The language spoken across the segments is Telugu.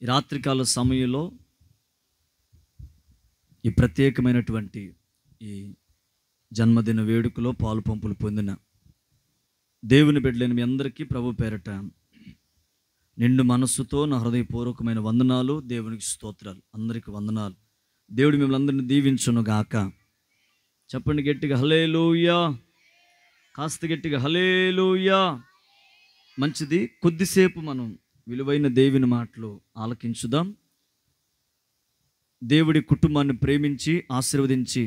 ఈ రాత్రికాల సమయంలో ఈ ప్రత్యేకమైనటువంటి ఈ జన్మదిన వేడుకలో పాలు పంపులు పొందిన దేవుని బిడ్డలైన మీ అందరికీ ప్రభు పేరట నిండు మనస్సుతో నా హృదయపూర్వకమైన వందనాలు, దేవునికి స్తోత్రాలు, అందరికీ వందనాలు. దేవుడు మిమ్మల్ని అందరినీ దీవించును గాక. చెప్పండి గట్టిగా హల్లెలూయా, కాస్త గట్టిగా హల్లెలూయా. మంచిది, కొద్దిసేపు మనం విలువైన దేవుని మాటలు ఆలకించుదాం. దేవుడి కుటుంబాన్ని ప్రేమించి ఆశీర్వదించి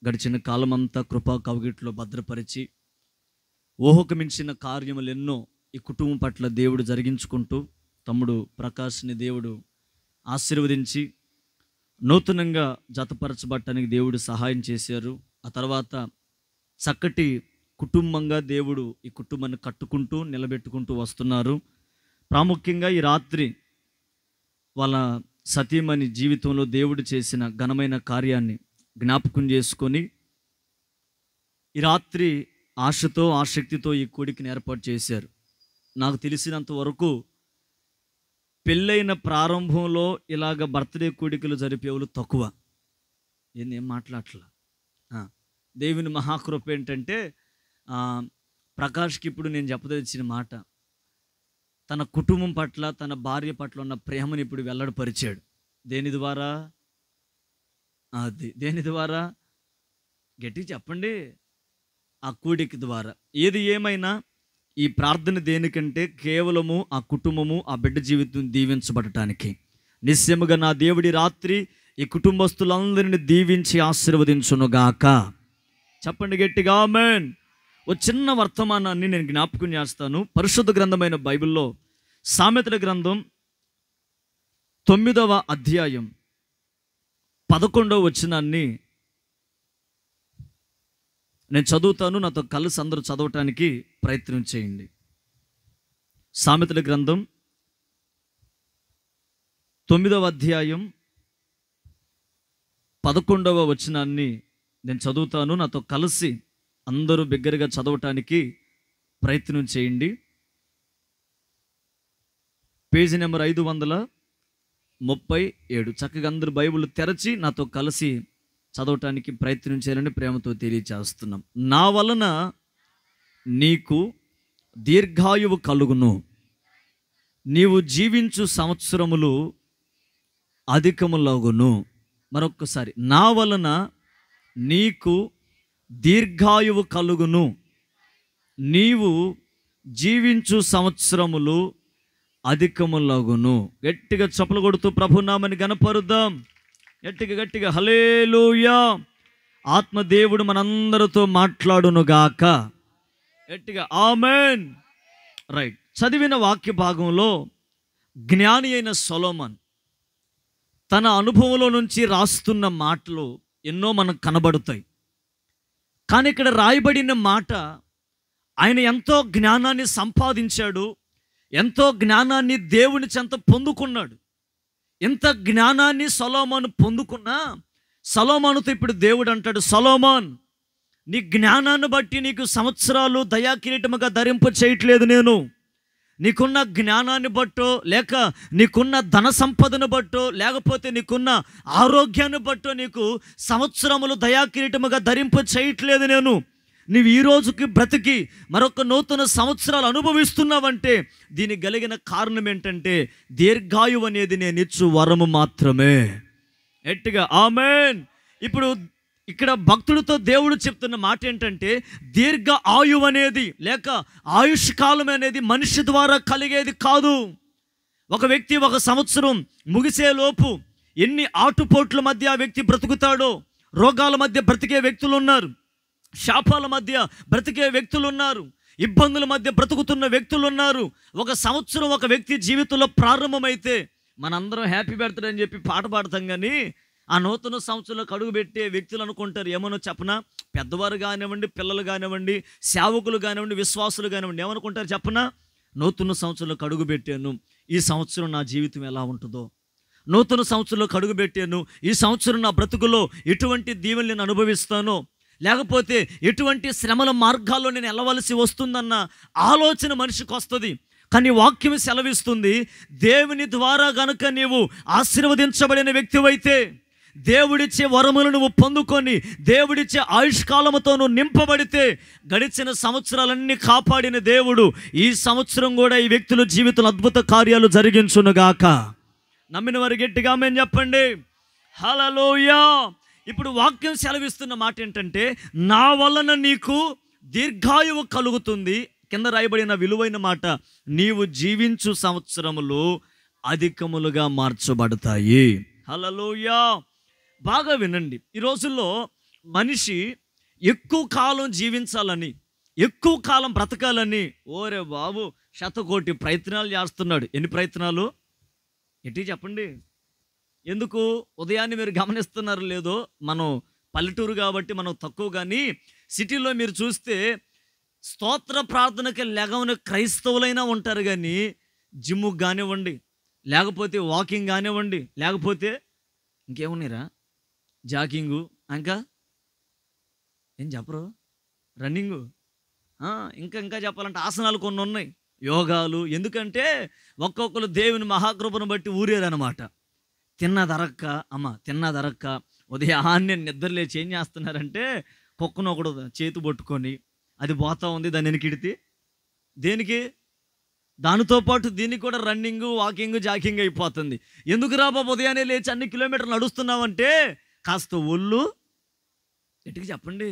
గడిచిన కాలమంతా కృపా కవగిట్లో భద్రపరిచి ఊహకు మించిన కార్యములు ఎన్నో ఈ కుటుంబం పట్ల దేవుడు జరిగించుకుంటూ తమ్ముడు ప్రకాష్ని దేవుడు ఆశీర్వదించి నూతనంగా జతపరచబట్టడానికి దేవుడు సహాయం చేశారు. ఆ తర్వాత చక్కటి కుటుంబంగా దేవుడు ఈ కుటుంబాన్ని కట్టుకుంటూ నిలబెట్టుకుంటూ వస్తున్నారు. ప్రాముఖ్యంగా ఈ రాత్రి వాళ్ళ సతీమణి జీవితంలో దేవుడు చేసిన ఘనమైన కార్యాన్ని జ్ఞాపకం చేసుకొని ఈ రాత్రి ఆశతో ఆసక్తితో ఈ కూడికని ఏర్పాటు చేశారు. నాకు తెలిసినంత వరకు పెళ్ళైన ప్రారంభంలో ఇలాగ బర్త్డే కూడికలు జరిపేవాళ్ళు తక్కువ. ఏం మాట్లాడట్లా. దేవుని మహాకృప ఏంటంటే ప్రకాష్కి ఇప్పుడు నేను చెప్పదలిచిన మాట, తన కుటుంబం పట్ల తన భార్య పట్ల ఉన్న ప్రేమను ఇప్పుడు వెల్లడిపరిచాడు. దేని ద్వారా? దేని ద్వారా? గట్టిగా చెప్పండి. ఆ కూడిక ద్వారా. ఏది ఏమైనా ఈ ప్రార్థన దేనికంటే కేవలము ఆ కుటుంబము ఆ బిడ్డ జీవితం దీవించబడటానికి. నిశ్చయముగా నా దేవుడి రాత్రి ఈ కుటుంబస్తులందరినీ దీవించి ఆశీర్వదించునుగాక. చెప్పండి గట్టిగా ఆమేన్. ఓ చిన్న వర్తమానాన్ని నేను జ్ఞాపకం చేస్తాను. పరిశుద్ధ గ్రంథమైన బైబిల్లో సామెతల గ్రంథం 9వ అధ్యాయం 11వ వచనాన్ని నేను చదువుతాను. నాతో కలిసి అందరూ చదవటానికి ప్రయత్నం చేయండి. సామెతల గ్రంథం 9వ అధ్యాయం 11వ వచనాన్ని నేను చదువుతాను. నాతో కలిసి అందరూ బిగ్గరగా చదవటానికి ప్రయత్నం చేయండి. Page number 537. చక్కగా అందరూ బైబిల్ తెరచి నాతో కలిసి చదవటానికి ప్రయత్నం చేయాలని ప్రేమతో తెలియచేస్తున్నాం. నా వలన నీకు దీర్ఘాయువు కలుగును, నీవు జీవించు సంవత్సరములు అధికములగును. మరొక్కసారి, నా వలన నీకు దీర్ఘాయువు కలుగును, నీవు జీవించు సంవత్సరములు అధికములగును. గట్టిగా చప్పలు కొడుతూ ప్రభునామని గణపరుద్దాం. గట్టిగా గట్టిగా హల్లెలూయా. ఆత్మదేవుడు మనందరితో మాట్లాడునుగాక. గట్టిగా ఆమేన్. రైట్. చదివిన వాక్య భాగంలో జ్ఞాని అయిన సొలొమోన్ తన అనుభవంలో నుంచి రాస్తున్న మాటలు ఎన్నో మనకు కనబడతాయి. కానీ ఇక్కడ రాయబడిన మాట, ఆయన ఎంతో జ్ఞానాన్ని సంపాదించాడు, ఎంతో జ్ఞానాన్ని దేవుని చెంత పొందుకున్నాడు. ఎంత జ్ఞానాన్ని సొలొమోను పొందుకున్నా, సొలొమోనుతో ఇప్పుడు దేవుడు అంటాడు, సొలొమోన్, నీ జ్ఞానాన్ని బట్టి నీకు సంవత్సరాలు దయాకిరీటముగా ధరింప చేయట్లేదు నేను. నీకున్న జ్ఞానాన్ని బట్టో, లేక నీకున్న ధన సంపదను బట్టో, లేకపోతే నీకున్న ఆరోగ్యాన్ని బట్టో నీకు సంవత్సరములు దయాకిరీటముగా ధరింప చేయట్లేదు నేను. నీవు ఈ రోజుకి బ్రతికి మరొక నూతన సంవత్సరాలు అనుభవిస్తున్నావంటే దీనికి కలిగిన కారణం ఏంటంటే దీర్ఘాయువు అనేది నేను ఇచ్చు వరము మాత్రమే. గట్టిగా ఆమేన్. ఇప్పుడు ఇక్కడ భక్తుడితో దేవుడు చెప్తున్న మాట ఏంటంటే, దీర్ఘ ఆయువు అనేది లేక ఆయుష్ కాలం అనేది మనిషి ద్వారా కలిగేది కాదు. ఒక వ్యక్తి ఒక సంవత్సరం ముగిసేలోపు ఎన్ని ఆటుపోట్ల మధ్య ఆ వ్యక్తి బ్రతుకుతాడో, రోగాల మధ్య బ్రతికే వ్యక్తులు ఉన్నారు, శాపాల మధ్య బ్రతికే వ్యక్తులు ఉన్నారు, ఇబ్బందుల మధ్య బ్రతుకుతున్న వ్యక్తులు ఉన్నారు. ఒక సంవత్సరం ఒక వ్యక్తి జీవితంలో ప్రారంభమైతే మనందరం హ్యాపీ బర్త్డే అని చెప్పి పాట పాడతాం. కానీ ఆ నూతన సంవత్సరంలోకి అడుగు పెట్టే వ్యక్తులు అనుకుంటారు, ఏమనో చెప్పనా, పెద్దవారు కానివ్వండి, పిల్లలు కానివ్వండి, సేవకులు కానివ్వండి, విశ్వాసులు కానివ్వండి, ఏమనుకుంటారు చెప్పనా, నూతన సంవత్సరంలోకి అడుగు పెట్టాను, ఈ సంవత్సరం నా జీవితం ఎలా ఉంటుందో, నూతన సంవత్సరంలోకి అడుగు పెట్టాను, ఈ సంవత్సరం నా బ్రతుకులో ఎటువంటి దీవెనలు నేను అనుభవిస్తానో, లేకపోతే ఎటువంటి శ్రమల మార్గాల్లో నేను వెళ్ళవలసి వస్తుందన్న ఆలోచన మనిషికి వస్తుంది. కానీ వాక్యం సెలవిస్తుంది, దేవుని ద్వారా గనుక నీవు ఆశీర్వదించబడిన వ్యక్తివైతే, దేవుడిచ్చే వరములు నువ్వు పొందుకొని దేవుడిచ్చే ఆయుష్కాలముతో నువ్వు నింపబడితే, గడిచిన సంవత్సరాలన్నీ కాపాడిన దేవుడు ఈ సంవత్సరం కూడా ఈ వ్యక్తుల జీవితంలో అద్భుత కార్యాలు జరిగించునుగాక. నమ్మిన వారు గట్టిగా ఆమేన్ చెప్పండి. హల్లెలూయా. ఇప్పుడు వాక్యం సెలవిస్తున్న మాట ఏంటంటే, నా వలన నీకు దీర్ఘాయువు కలుగుతుంది. కింద రాయబడిన విలువైన మాట, నీవు జీవించు సంవత్సరములు అధికములుగా మార్చబడతాయి. హల్లెలూయా. బాగా వినండి. ఈ రోజుల్లో మనిషి ఎక్కువ కాలం జీవించాలని, ఎక్కువ కాలం బ్రతకాలని, ఓరే బాబు శతకోటి ప్రయత్నాలు చేస్తున్నాడు. ఎన్ని ప్రయత్నాలు ఎట్టి చెప్పండి. ఎందుకు? ఉదయాన్నే మీరు గమనిస్తున్నారు లేదో, మనం పల్లెటూరు కాబట్టి మనం తక్కువ, కానీ సిటీలో మీరు చూస్తే స్తోత్ర ప్రార్థనకి లెగవని క్రైస్తవులైనా ఉంటారు, కానీ జిమ్ముకు కానివ్వండి, లేకపోతే వాకింగ్ కానివ్వండి, లేకపోతే ఇంకేమున్నాయిరా, జాకింగు, ఇంకా ఏం చెప్పరు, రన్నింగు, ఇంకా ఇంకా చెప్పాలంటే ఆసనాలు కొన్ని ఉన్నాయి, యోగాలు. ఎందుకంటే ఒక్కొక్కరు దేవుని మహాకృపను బట్టి ఊరేరనమాట. తిన్నదరక్క తిన్నదరక్క ఉదయాన్నే నిద్ర లేచి ఏం చేస్తున్నారంటే, కుక్కను ఒకడు చేతి పట్టుకొని అది పోతా ఉంది, దాన్ని వెనకిడితే దేనికి, దానితో పాటు దీనికి కూడా రన్నింగ్, వాకింగ్, జాకింగ్ అయిపోతుంది. ఎందుకు రా బాబు ఉదయాన్నే లేచి అన్ని కిలోమీటర్లు నడుస్తున్నావంటే, కాస్త ఒళ్ళు ఎటుకి చెప్పండి,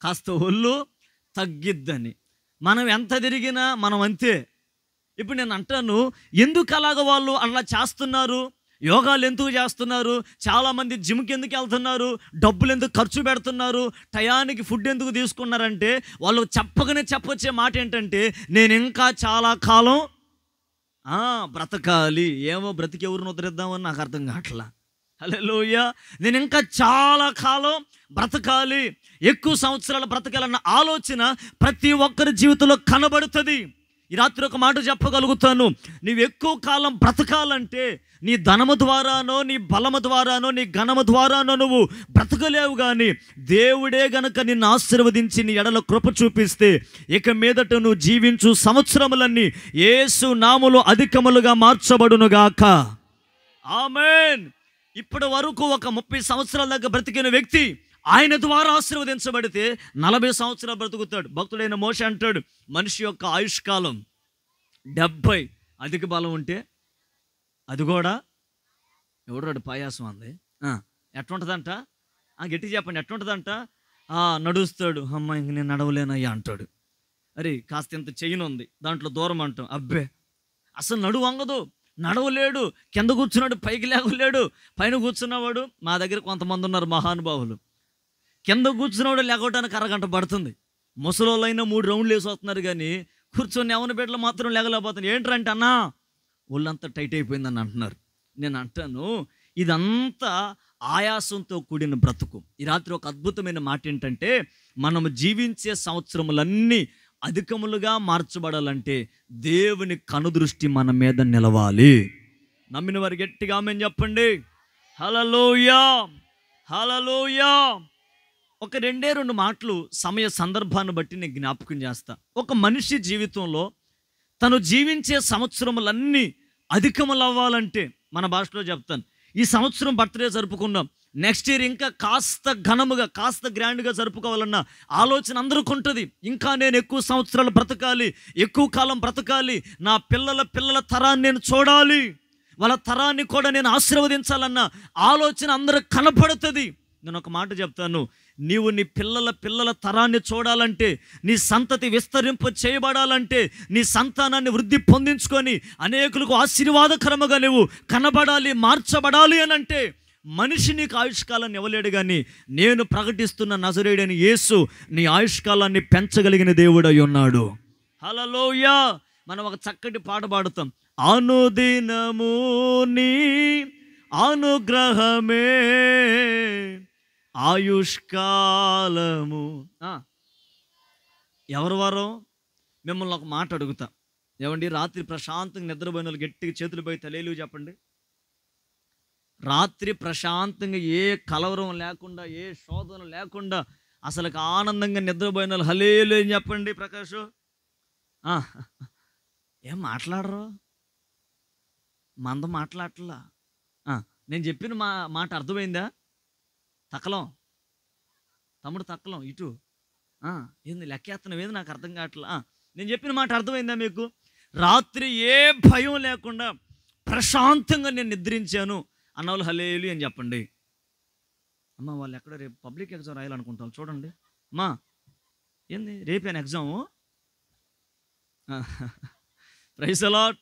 కాస్త ఒళ్ళు తగ్గిద్దని. మనం ఎంత తిరిగినా మనం అంతే. ఇప్పుడు నేను అంటాను, ఎందుకు అలాగ వాళ్ళు అలా చేస్తున్నారు, యోగాలు ఎందుకు చేస్తున్నారు, చాలామంది జిమ్కి ఎందుకు వెళ్తున్నారు, డబ్బులు ఎందుకు ఖర్చు పెడుతున్నారు, టయానికి ఫుడ్ ఎందుకు తీసుకున్నారంటే, వాళ్ళు చెప్పగానే చెప్పొచ్చే మాట ఏంటంటే, నేను ఇంకా చాలా కాలం బ్రతకాలి. ఏమో బ్రతికి ఎవరిని ఉద్ధరిద్దామని నాకు అర్థం కావట్లా. హల్లెలూయా. నేను ఇంకా చాలా కాలం బ్రతకాలి, ఎక్కువ సంవత్సరాలు బ్రతకాలన్న ఆలోచన ప్రతి ఒక్కరి జీవితంలో కనబడుతుంది. ఈ రాత్రి ఒక మాట చెప్పగలుగుతాను, నీవు ఎక్కువ కాలం బ్రతకాలంటే నీ ధనము ద్వారానో, నీ బలము ద్వారానో, నీ ఘనము ద్వారానో నువ్వు బ్రతకలేవు. కానీ దేవుడే గనక నిన్ను ఆశీర్వదించి నీ ఎడల కృప చూపిస్తే, ఇక మీదట నువ్వు జీవించు సంవత్సరములన్నీ యేసు నామములో అధికములుగా మార్చబడునుగాక. ఆమేన్. ఇప్పటి వరకు ఒక 30 సంవత్సరాల దాకా బ్రతికిన వ్యక్తి ఆయన ద్వారా ఆశీర్వదించబడితే 40 సంవత్సరాలు బ్రతుకుతాడు. భక్తుడైన మోషే అంటాడు, మనిషి యొక్క ఆయుష్కాలం 70, అధిక బలం ఉంటే అది కూడా ఎవడాడు పాయాసం అంది, ఎట్లుంటుందంట, గట్టి చెప్పండి, ఎట్లుంటుందంట, నడుస్తాడు, అమ్మ ఇంక నేను నడవలేనయ్యా అంటాడు. అరే కాస్త ఇంత చెయ్యిన ఉంది, దాంట్లో దూరం అంటాం, అబ్బే అసలు నడువు వంగదు, నడవలేడు, కింద కూర్చున్నాడు పైకి లేవలేడు, పైన కూర్చున్నవాడు, మా దగ్గర కొంతమంది ఉన్నారు మహానుభావులు, కింద కూర్చున్నవాడు లేకపోవడానికి అరగంట పడుతుంది. ముసలోళ్ళైనా 3 రౌండ్లు వేసి వస్తున్నారు, కానీ కూర్చొని ఎవరి బిడ్డలు మాత్రం లేగలేకపోతున్నారు. ఏంటంటే అన్నా ఒళ్ళంతా టైట్ అయిపోయిందని అంటున్నారు. నేను అంటాను, ఇదంతా ఆయాసంతో కూడిన బ్రతుకు. ఈ రాత్రి ఒక అద్భుతమైన మాట ఏంటంటే, మనము జీవించే సంవత్సరములన్నీ అధికములుగా మార్చబడాలంటే దేవుని కనుదృష్టి మన మీద నిలవాలి. నమ్మిన వారు గట్టిగా ఆమేన్ చెప్పండి. హల్లెలూయా, హల్లెలూయా. ఒక 2 మాటలు సమయ సందర్భాన్ని బట్టి నేను జ్ఞాపకం చేస్తా. ఒక మనిషి జీవితంలో తను జీవించే సంవత్సరములన్నీ అధికములు అవ్వాలంటే, మన భాషలో చెప్తాను, ఈ సంవత్సరం బర్త్డే జరుపుకున్నాం, నెక్స్ట్ ఇయర్ ఇంకా కాస్త ఘనముగా, కాస్త గ్రాండ్గా జరుపుకోవాలన్న ఆలోచన అందరికీ ఉంటుంది. ఇంకా నేను ఎక్కువ సంవత్సరాలు బ్రతకాలి, ఎక్కువ కాలం బ్రతకాలి, నా పిల్లల పిల్లల తరాన్ని నేను చూడాలి, వాళ్ళ తరాన్ని కూడా నేను ఆశీర్వదించాలన్న ఆలోచన అందరికి కనపడుతుంది. నేను ఒక మాట చెప్తాను, నీవు నీ పిల్లల పిల్లల తరాన్ని చూడాలంటే, నీ సంతతి విస్తరింప చేయబడాలంటే, నీ సంతానాన్ని వృద్ధి పొందించుకొని అనేకులకు ఆశీర్వాదకరముగా నువ్వు కనబడాలి, మార్చబడాలి అని అంటే, మనిషి నీకు ఆయుష్కాలాన్ని ఇవ్వలేడు, కానీ నేను ప్రకటిస్తున్న నజరేయుడైన యేసు నీ ఆయుష్కాలాన్ని పెంచగలిగిన దేవుడై ఉన్నాడు. హల్లెలూయా. మనం ఒక చక్కటి పాట పాడుతాం, అనుదినము నీ అనుగ్రహమే ఆయుష్కాలము. ఎవరు వారు? మిమ్మల్ని ఒక మాట అడుగుతా, ఏమండి రాత్రి ప్రశాంతంగా నిద్రపోయిన వాళ్ళు గట్టిగా చేతులు పోయి తలేలు చెప్పండి. రాత్రి ప్రశాంతంగా ఏ కలవరం లేకుండా, ఏ శోధన లేకుండా అసలు ఆనందంగా నిద్రపోయిన వాళ్ళు హల్లెలూయా అని చెప్పండి. ప్రకాష్ ఏం మాట్లాడరు, మంద మాట్లాడట్లా. నేను చెప్పిన మాట అర్థమైందా? తక్కలం తమ్ముడు, తక్కలం ఇటు. ఏంది లెక్కేస్తున్నావు, ఏంది నాకు అర్థం కావట్లా. నేను చెప్పిన మాట అర్థమైందా మీకు? రాత్రి ఏ భయం లేకుండా ప్రశాంతంగా నేను నిద్రించాను అన్నవాళ్ళు హల్లెలూయా అని చెప్పండి. అమ్మ వాళ్ళు ఎక్కడ రేపు పబ్లిక్ ఎగ్జామ్ రాయాలనుకుంటాను చూడండి. అమ్మా ఏంది రేపేనా ఎగ్జాము? Praise the lord.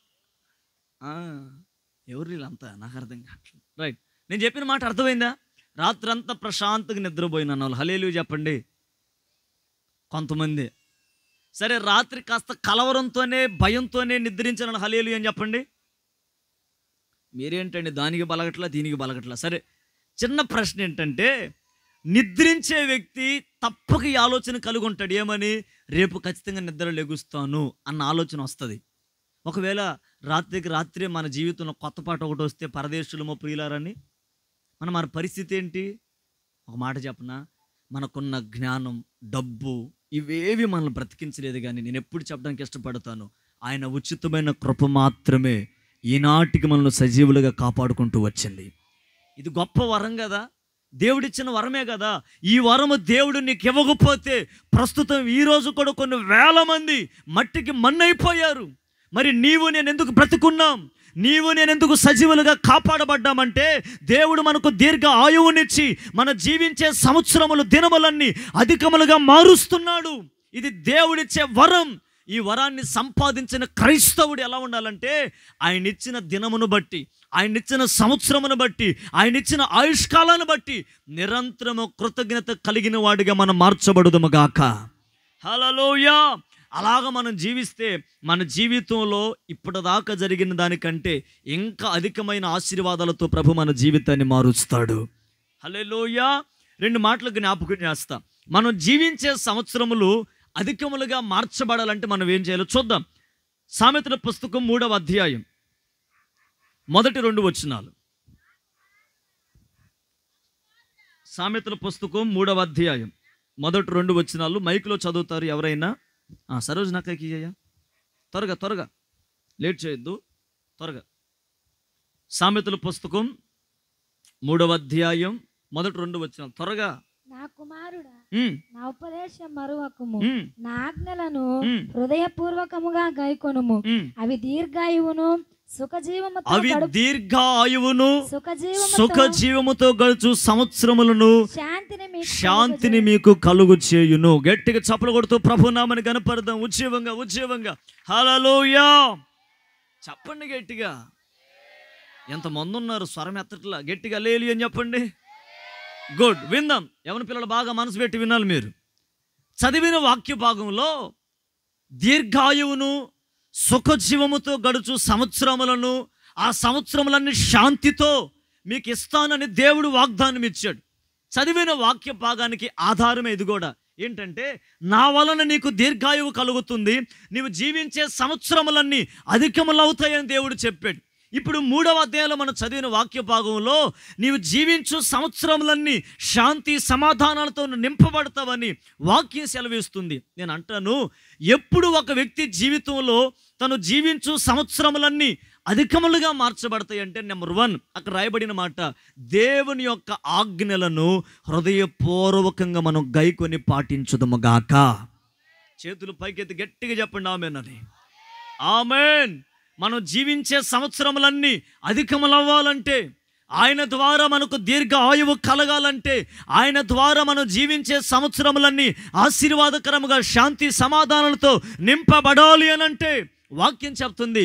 ఎవరు వీళ్ళంతా నాకు అర్థం కావట్లేదు. రైట్, నేను చెప్పిన మాట అర్థమైందా? రాత్రి అంతా ప్రశాంతంగా నిద్రపోయిన వాళ్ళు హల్లెలూయా చెప్పండి. కొంతమంది సరే రాత్రి కాస్త కలవరంతోనే భయంతోనే నిద్రించాలని హల్లెలూయా అని చెప్పండి. మీరేంటండి దానికి బలగట్లా దీనికి బలగట్లా? సరే, చిన్న ప్రశ్న ఏంటంటే, నిద్రించే వ్యక్తి తప్పక ఈ ఆలోచన కలిగి ఉంటాడు. ఏమని? రేపు ఖచ్చితంగా నిద్ర లెగుస్తాను అన్న ఆలోచన వస్తుంది. ఒకవేళ రాత్రికి రాత్రే మన జీవితంలో కొత్త పాట ఒకటి వస్తే పరదేశులమో ప్రియులారని మన పరిస్థితి ఏంటి? ఒక మాట చెప్పనా, మనకున్న జ్ఞానం, డబ్బు ఇవేవి మనల్ని బ్రతికించలేదు. కానీ నేను ఎప్పుడు చెప్పడానికి ఇష్టపడతాను, ఆయన ఉచితమైన కృప మాత్రమే ఈనాటికి మనల్ని సజీవులుగా కాపాడుకుంటూ వచ్చింది. ఇది గొప్ప వరం కదా, దేవుడిచ్చిన వరమే కదా. ఈ వరము దేవుడు నీకు ఇవ్వకపోతే ప్రస్తుతం ఈరోజు కూడా కొన్ని వేల మంది మట్టికి మన్నైపోయారు. మరి నీవు నేను ఎందుకు బ్రతుకున్నాం? నీవు నేను ఎందుకు సజీవులుగా కాపాడబడ్డామంటే దేవుడు మనకు దీర్ఘ ఆయువునిచ్చి మన జీవించే సంవత్సరములు దినములన్నీ అధికములుగా మారుస్తున్నాడు. ఇది దేవుడిచ్చే వరం. ఈ వరాన్ని సంపాదించిన క్రైస్తవుడు ఎలా ఉండాలంటే, ఆయన ఇచ్చిన దినమును బట్టి, ఆయన ఇచ్చిన సంవత్సరమును బట్టి, ఆయన ఇచ్చిన ఆయుష్కాలాన్ని బట్టి నిరంతరము కృతజ్ఞత కలిగిన వాడిగా మనం మార్చబడుదుము గాక. హల్లెలూయా. అలాగ మనం జీవిస్తే మన జీవితంలో ఇప్పటిదాకా జరిగిన దానికంటే ఇంకా అధికమైన ఆశీర్వాదాలతో ప్రభు మన జీవితాన్ని మారుస్తాడు. హల్లెలూయా. 2 మాటలు జ్ఞాపకం చేస్తా. మనం జీవించే సంవత్సరములు అధికములుగా మార్చబడాలంటే మనం ఏం చేయాలో చూద్దాం. సామెతల పుస్తకం 3వ అధ్యాయం మొదటి 2 వచనాలు. సామెతల పుస్తకం 3వ అధ్యాయం మొదటి 2 వచనాలు మైకులో చదువుతారు ఎవరైనా? సరోజ్ నాకైకి త్వరగా త్వరగా, లేట్ చేయొద్దు, త్వరగా. సామెతల పుస్తకం 3వ అధ్యాయం మొదటి 2 వచనాలు త్వరగా. నా కుమారుడా, నా ఉపదేశం మరువకుము, నా ఆజ్ఞలను హృదయపూర్వకముగా గైకొనుము. అవి దీర్ఘాయువును సుఖజీవముతో గడుచు సంవత్సరములను శాంతిని మీకు కలుగు చేయును. గట్టిగా చప్పలు కొడుతూ ప్రభు నామని కనపడదాం. ఉజ్జీవంగా హల్లెలూయా చెప్పండి గట్టిగా. ఎంతమంది ఉన్నారు స్వరం ఎత్తట్లా? గట్టిగా హల్లెలూయా అని చెప్పండి. గుడ్, విందాం. ఎవరి పిల్లలు బాగా మనసు పెట్టి వినాలి. మీరు చదివిన వాక్య భాగంలో దీర్ఘాయువును సుఖజీవముతో గడుచు సంవత్సరములను, ఆ సంవత్సరములన్నీ శాంతితో మీకు ఇస్తానని దేవుడు వాగ్దానం ఇచ్చాడు. చదివిన వాక్య భాగానికి ఆధారమే ఇది కూడా. ఏంటంటే, నా వలన నీకు దీర్ఘాయువు కలుగుతుంది, నీవు జీవించే సంవత్సరములన్నీ అధికములవుతాయని దేవుడు చెప్పాడు. ఇప్పుడు 3వ అధ్యాయంలో మనం చదివిన వాక్య భాగంలో నీవు జీవించు సంవత్సరములన్నీ శాంతి సమాధానాలతో నింపబడతావని వాక్యం సెలవిస్తుంది. నేను అంటాను, ఎప్పుడు ఒక వ్యక్తి జీవితంలో తను జీవించు సంవత్సరములన్నీ అధికములుగా మార్చబడతాయి అంటే, నెంబర్ 1 అక్కడ రాయబడిన మాట, దేవుని యొక్క ఆజ్ఞలను హృదయపూర్వకంగా మనం గైకొని పాటించుదము గాక. చేతులు పైకెత్తి గట్టిగా చెప్పండి ఆమేన్ అని. ఆమేన్. మనం జీవించే సంవత్సరములన్నీ అధికములవ్వాలంటే, ఆయన ద్వారా మనకు దీర్ఘ ఆయువు కలగాలంటే, ఆయన ద్వారా మనం జీవించే సంవత్సరములన్నీ ఆశీర్వాదకరముగా శాంతి సమాధానాలతో నింపబడాలి అనంటే వాక్యం చెప్తుంది,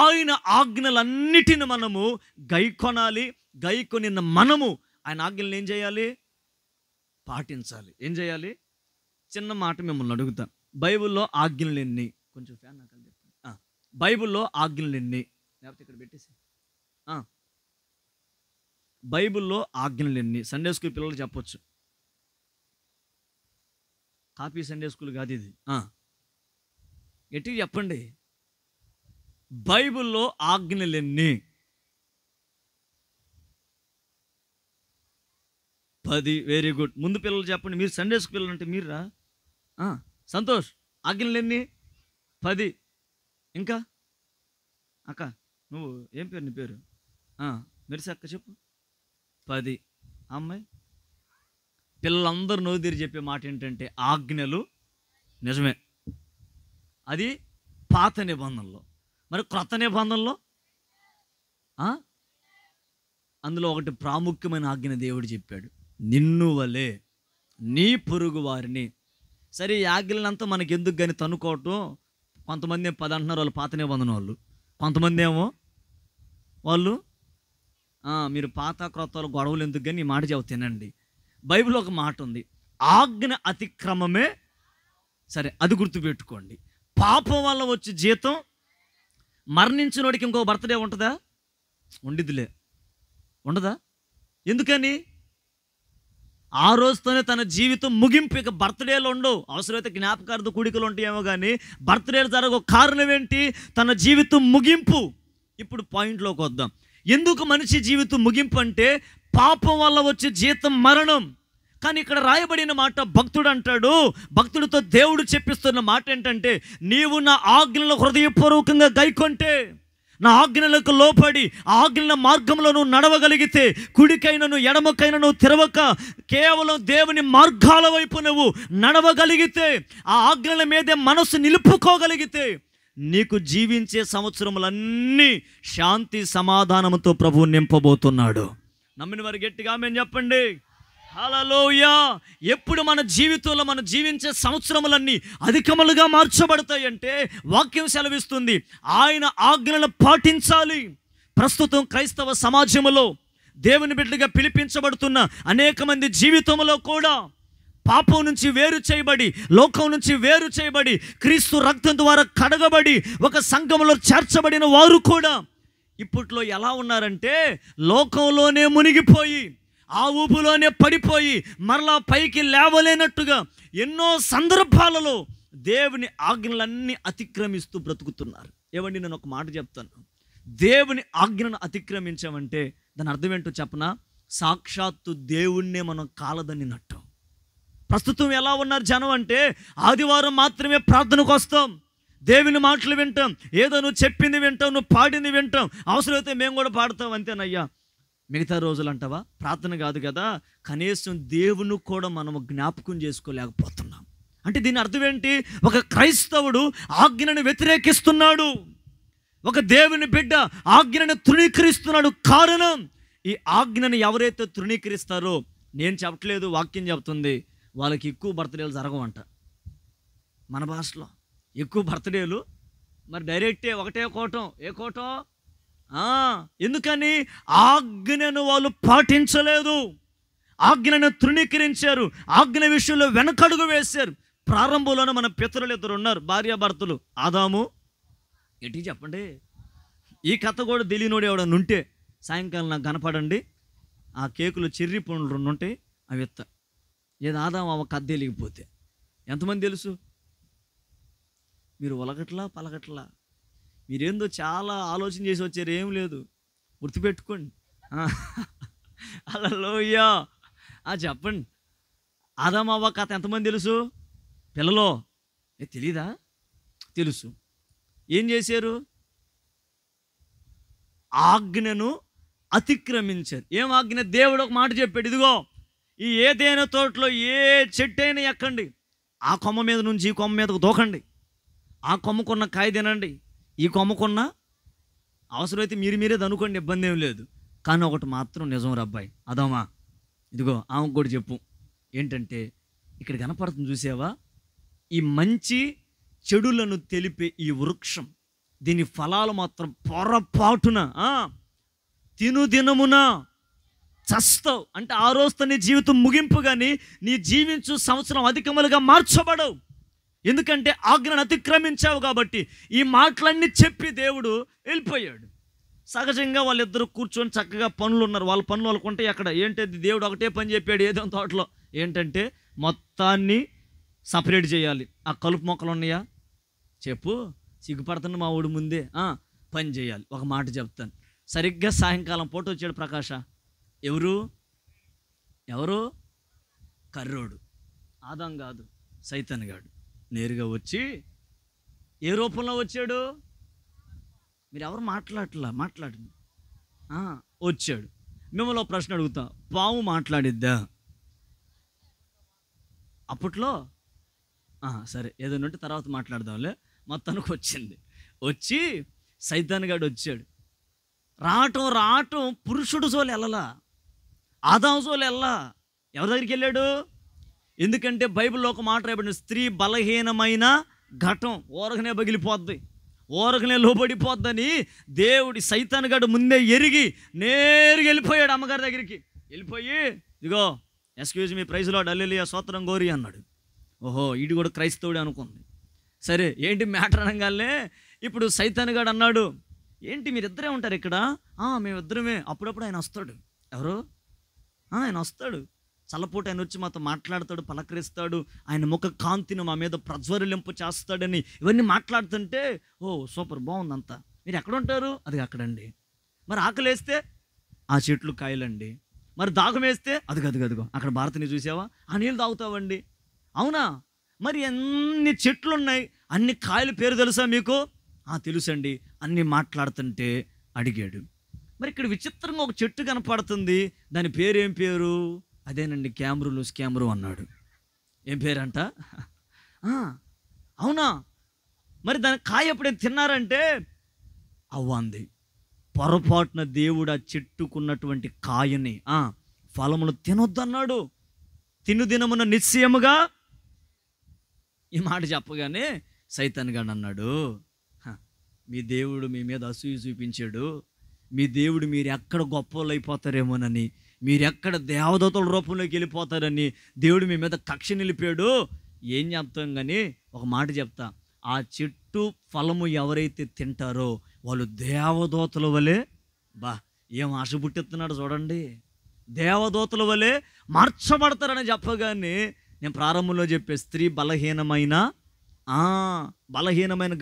ఆయన ఆజ్ఞలన్నిటిని మనము గైకొనాలి. గైకొని మనము ఆయన ఆజ్ఞలను ఏం చేయాలి? పాటించాలి. ఏం చేయాలి? చిన్న మాట మిమ్మల్ని అడుగుతా, బైబిల్లో ఆజ్ఞలు ఎన్ని? కొంచెం ఫ్యాన్ నాకు చెప్పండి. బైబిల్లో ఆజ్ఞలు ఎన్ని? లేకపోతే ఇక్కడ పెట్టేసి. బైబిల్లో ఆజ్ఞలు ఎన్ని? సండే స్కూల్ పిల్లలు చెప్పొచ్చు. కాపీ సండే స్కూల్ కాదు ఇది. గట్టిగా చెప్పండి, బైబిల్లో ఆజ్ఞలు ఎన్ని? 10. Very good. ముందు పిల్లలు చెప్పండి. మీరు సండే స్కూల్ పిల్లలు అంటే మీరా? సంతోష్, ఆజ్ఞలు ఎన్ని? 10. ఇంకా అక్క నువ్వు ఏం పేరు నీ పేరు? మెరిసి అక్క చెప్పు. 10. అమ్మాయి పిల్లలందరూ నోదిరి చెప్పే మాట ఏంటంటే ఆజ్ఞలు నిజమే, అది పాత నిబంధనలో. మరి క్రొత్త నిబంధనలో అందులో ఒకటి ప్రాముఖ్యమైన ఆజ్ఞ దేవుడు చెప్పాడు, నిన్ను వలే నీ పొరుగు వారిని. సరే ఈ ఆజ్ఞలంతా మనకి ఎందుకు కానీ తనుకోవటం. కొంతమంది 10 అంటున్నారు, వాళ్ళు పాత నిబంధన వాళ్ళు. కొంతమంది ఏమో వాళ్ళు మీరు పాత క్రొత్త వాళ్ళు గొడవలు ఎందుకు కానీ ఈ మాట చెబుతానండి. బైబిల్ ఒక మాట ఉంది, ఆజ్ఞ అతిక్రమమే. సరే అది గుర్తుపెట్టుకోండి. పాపం వల్ల వచ్చే జీతం, మరణించినోడికి ఇంకో బర్త్డే ఉంటుందా? ఉండిద్దిలే, ఉండదా? ఎందుకని? ఆ రోజుతోనే తన జీవితం ముగింపు. ఇక బర్త్డేలు ఉండవు, అవసరమైతే జ్ఞాపకార్థ కూడికలు ఉంటాయేమో కానీ బర్త్డేలు జరగవు. కారణం ఏంటి? తన జీవితం ముగింపు. ఇప్పుడు పాయింట్లోకి వద్దాం. ఎందుకు మనిషి జీవితం ముగింపు అంటే పాపం వల్ల వచ్చే జీతం మరణం. కానీ ఇక్కడ రాయబడిన మాట భక్తుడు అంటాడు, భక్తుడితో దేవుడు చెప్పిస్తున్న మాట ఏంటంటే, నీవు నా ఆజ్ఞలను హృదయపూర్వకంగా గైకొంటే, నా ఆజ్ఞలకు లోపడి ఆజ్ఞల మార్గంలో నువ్వు నడవగలిగితే, కుడికైనను ఎడమకైనను తిరవక కేవలం దేవుని మార్గాల వైపు నువ్వు నడవగలిగితే, ఆ ఆజ్ఞల మీదే మనసు నిలుపుకోగలిగితే, నీకు జీవించే సంవత్సరములన్నీ శాంతి సమాధానంతో ప్రభువు నింపబోతున్నాడు. నమ్మిన వారు గట్టిగా ఆమేన్ చెప్పండి. హల్లెలూయా. ఎప్పుడు మన జీవితంలో మనం జీవించే సంవత్సరములన్నీ అధికములుగా మార్చబడతాయి అంటే వాక్యం సెలవిస్తుంది ఆయన ఆజ్ఞలను పాటించాలి. ప్రస్తుతం క్రైస్తవ సమాజంలో దేవుని బిడ్డగా పిలిపించబడుతున్న అనేక మంది జీవితంలో కూడా పాపం నుంచి వేరు చేయబడి, లోకం నుంచి వేరు చేయబడి, క్రీస్తు రక్తం ద్వారా కడగబడి ఒక సంఘములో చేర్చబడిన వారు కూడా ఇప్పట్లో ఎలా ఉన్నారంటే లోకంలోనే మునిగిపోయి, ఆ ఊపులోనే పడిపోయి మరలా పైకి లేవలేనట్టుగా ఎన్నో సందర్భాలలో దేవుని ఆజ్ఞలన్నీ అతిక్రమిస్తూ బ్రతుకుతున్నారు. ఏమండి, నేను ఒక మాట చెప్తాను. దేవుని ఆజ్ఞను అతిక్రమించామంటే దాని అర్థం ఏంటో చెప్పనా? సాక్షాత్తు దేవుణ్ణే మనం కాలదన్నినట్టు. ప్రస్తుతం ఎలా ఉన్నారు జనం అంటే, ఆదివారం మాత్రమే ప్రార్థనకు వస్తాం, దేవుని మాటలు వింటాం, ఏదో నువ్వు చెప్పింది వింటాం, నువ్వు పాడింది వింటాం, అవసరమైతే మేము కూడా పాడతాం, అంతేనయ్యా. మిగతా రోజులు అంటావా? ప్రార్థన కాదు కదా, కనీసం దేవుని కూడా మనము జ్ఞాపకం చేసుకోలేకపోతున్నాం. అంటే దీని అర్థం ఏంటి? ఒక క్రైస్తవుడు ఆజ్ఞను వ్యతిరేకిస్తున్నాడు, ఒక దేవుని బిడ్డ ఆజ్ఞను తృణీకరిస్తున్నాడు. కారణం, ఈ ఆజ్ఞను ఎవరైతే తృణీకరిస్తారో, నేను చెప్పట్లేదు, వాక్యం చెప్తుంది, వాళ్ళకి ఎక్కువ బర్త్డేలు జరగవంట. మన భాషలో ఎక్కువ బర్త్డేలు, మరి డైరెక్టే ఒకటే కోటం. ఏ కోటం? ఎందుకని? ఆజ్ఞను వాళ్ళు పాటించలేదు, ఆజ్ఞను తృణీకరించారు, ఆజ్ఞ విషయంలో వెనకడుగు వేశారు. ప్రారంభంలోనే మన పితరులు 2 ఉన్నారు, భార్యాభర్తలు, ఆదాము. ఏంటి చెప్పండి, ఈ కథ కూడా తెలియనోడు ఎవడన్నా ఉంటే సాయంకాలం నాకు కనపడండి. ఆ కేకులు చెర్రీ పండ్లు 2 ఉంటాయి, అవి ఎత్తా. ఏది ఆదాము అవ కథ తెలియకపోతే ఎంతమంది తెలుసు? మీరు ఒలగట్లా పలగట్లా, మీరేందో చాలా ఆలోచన చేసి వచ్చారు, ఏం లేదు, గుర్తుపెట్టుకోండి. హల్లెలూయా. చెప్పండి, ఆదాము అవ్వ కథ ఎంతమంది తెలుసు? పిల్లలో తెలీదా? తెలుసు. ఏం చేశారు? ఆజ్ఞను అతిక్రమించారు. ఏం ఆజ్ఞ? దేవుడు ఒక మాట చెప్పాడు, ఇదిగో ఈ ఏదైనా తోటలో ఏ చెట్టు అయినా ఎక్కండి, ఆ కొమ్మ మీద నుంచి ఈ కొమ్మ మీదకు దూకండి, ఆ కొమ్మకున్న కాయ తినండి, ఈ కొమ్మకున్న అవసరమైతే మీరే అనుకోండి, ఇబ్బంది ఏం లేదు. కానీ ఒకటి మాత్రం నిజం రబ్బాయి, అదమ్మా ఇదిగో ఆమెకు కూడా చెప్పు. ఏంటంటే ఇక్కడ కనపడుతుంది చూసావా, ఈ మంచి చెడులను తెలిపే ఈ వృక్షం, దీని ఫలాలు మాత్రం పొరపాటున తినుదినమున చస్తావు. అంటే ఆ రోజుతో నీ జీవితం ముగింపు, కానీ నీ జీవించు సంవత్సరం అధికములుగా మార్చబడవు. ఎందుకంటే ఆజ్ఞను అతిక్రమించావు కాబట్టి. ఈ మాటలన్నీ చెప్పి దేవుడు వెళ్ళిపోయాడు. సహజంగా వాళ్ళిద్దరూ కూర్చొని చక్కగా పనులు ఉన్నారు, వాళ్ళ పనులు వాళ్ళకుంటే అక్కడ ఏంటంటే దేవుడు ఒకటే పని చెప్పాడు ఏదో తోటలో, ఏంటంటే మొత్తాన్ని సపరేట్ చేయాలి. ఆ కలుపు మొక్కలు ఉన్నాయా చెప్పు, సిగ్గుపడుతున్న మా ఊడి ముందే పని చేయాలి. ఒక మాట చెప్తాను, సరిగ్గా సాయంకాలం పూట వచ్చాడు ప్రకాశ. ఎవరు? కర్రోడు, ఆదాం కాదు, సైతాన్ గాడు. నేరుగా వచ్చి ఏ రూపంలో వచ్చాడు? మీరు ఎవరు మాట్లాడండి. వచ్చాడు. మిమ్మల్ని ఒక ప్రశ్న అడుగుతా, పాము మాట్లాడిద్దా? అప్పట్లో సరే ఏదైనా ఉంటే తర్వాత మాట్లాడదాంలే. మొత్తానికి వచ్చింది. వచ్చి సైతాన్ గాడు వచ్చాడు. రావటం పురుషుడు సోలు వెళ్ళలా, ఆదాము సోలు వెళ్ళా. ఎవరి దగ్గరికి వెళ్ళాడు? ఎందుకంటే బైబిల్లో ఒక మాట రాయబడింది, స్త్రీ బలహీనమైన ఘటం ఓరగనే పగిలిపోద్ది, ఓరగనే లోబడిపోద్దని దేవుడి సైతాన్ గాడు ముందే ఎరిగి నేరుగా వెళ్ళిపోయాడు అమ్మగారి దగ్గరికి. వెళ్ళిపోయి, ఇదిగో ఎక్స్క్యూజ్ మీ, ప్రైజ్ లార్డ్, హల్లెలూయా, స్తోత్రం గోరి అన్నాడు. ఓహో, ఈడు కూడా క్రైస్తవుడే అనుకుంది. సరే ఏంటి మ్యాటర్ అనగానే ఇప్పుడు సైతాన్ గాడు అన్నాడు, ఏంటి మీరిద్దరే ఉంటారు ఇక్కడ? మేమిద్దరమే. అప్పుడప్పుడు ఆయన వస్తాడు. ఎవరు? ఆయన వస్తాడు. చల్లపూట ఆయన వచ్చి మాతో మాట్లాడతాడు, పలకరిస్తాడు, ఆయన ముఖ కాంతిని మా మీద ప్రజ్వరిలింపు చేస్తాడని ఇవన్నీ మాట్లాడుతుంటే, ఓ సూపర్, బాగుందంతా. మీరు ఎక్కడ ఉంటారు? అది అక్కడండి. మరి ఆకలేస్తే ఆ చెట్లు కాయలండి. మరి దాహం వేస్తే అదిగో అక్కడ భారతిని చూసావా, ఆ నీళ్ళు తాగుతావండి. అవునా? మరి ఎన్ని చెట్లు ఉన్నాయి, అన్ని కాయల పేరు తెలుసా మీకు? తెలుసండి. అన్నీ మాట్లాడుతుంటే అడిగాడు. మరి ఇక్కడ విచిత్రంగా ఒక చెట్టు కనపడుతుంది, దాని పేరేం పేరు? అదేనండి స్కామ్రు అన్నాడు. ఏం పేరంట? అవునా? మరి దాని కాయ ఎప్పుడైనా తిన్నారంటే అవ్వంది. పొరపాటున దేవుడు ఆ చెట్టుకున్నటువంటి కాయని ఫలమును తినొద్దన్నాడు. తిను దినమున నిశ్చయముగా. ఈ మాట చెప్పగానే సైతాన్ గాడు అన్నాడు, మీ దేవుడు మీ మీద అసూయ చూపించాడు, మీ దేవుడు మీరు ఎక్కడ గొప్పలు అయిపోతారేమోనని, మీరు ఎక్కడ దేవదూతల రూపంలోకి వెళ్ళిపోతారని దేవుడు మీ మీద కక్ష నిలిపాడు. ఏం చెప్తాం కానీ ఒక మాట చెప్తా, ఆ చెట్టు ఫలము ఎవరైతే తింటారో వాళ్ళు దేవదూతల వలె, ఏం ఆశ పుట్టిస్తున్నాడు చూడండి, దేవదూతల వలె మార్చబడతారని చెప్పగానే నేను ప్రారంభంలో చెప్పే స్త్రీ బలహీనమైన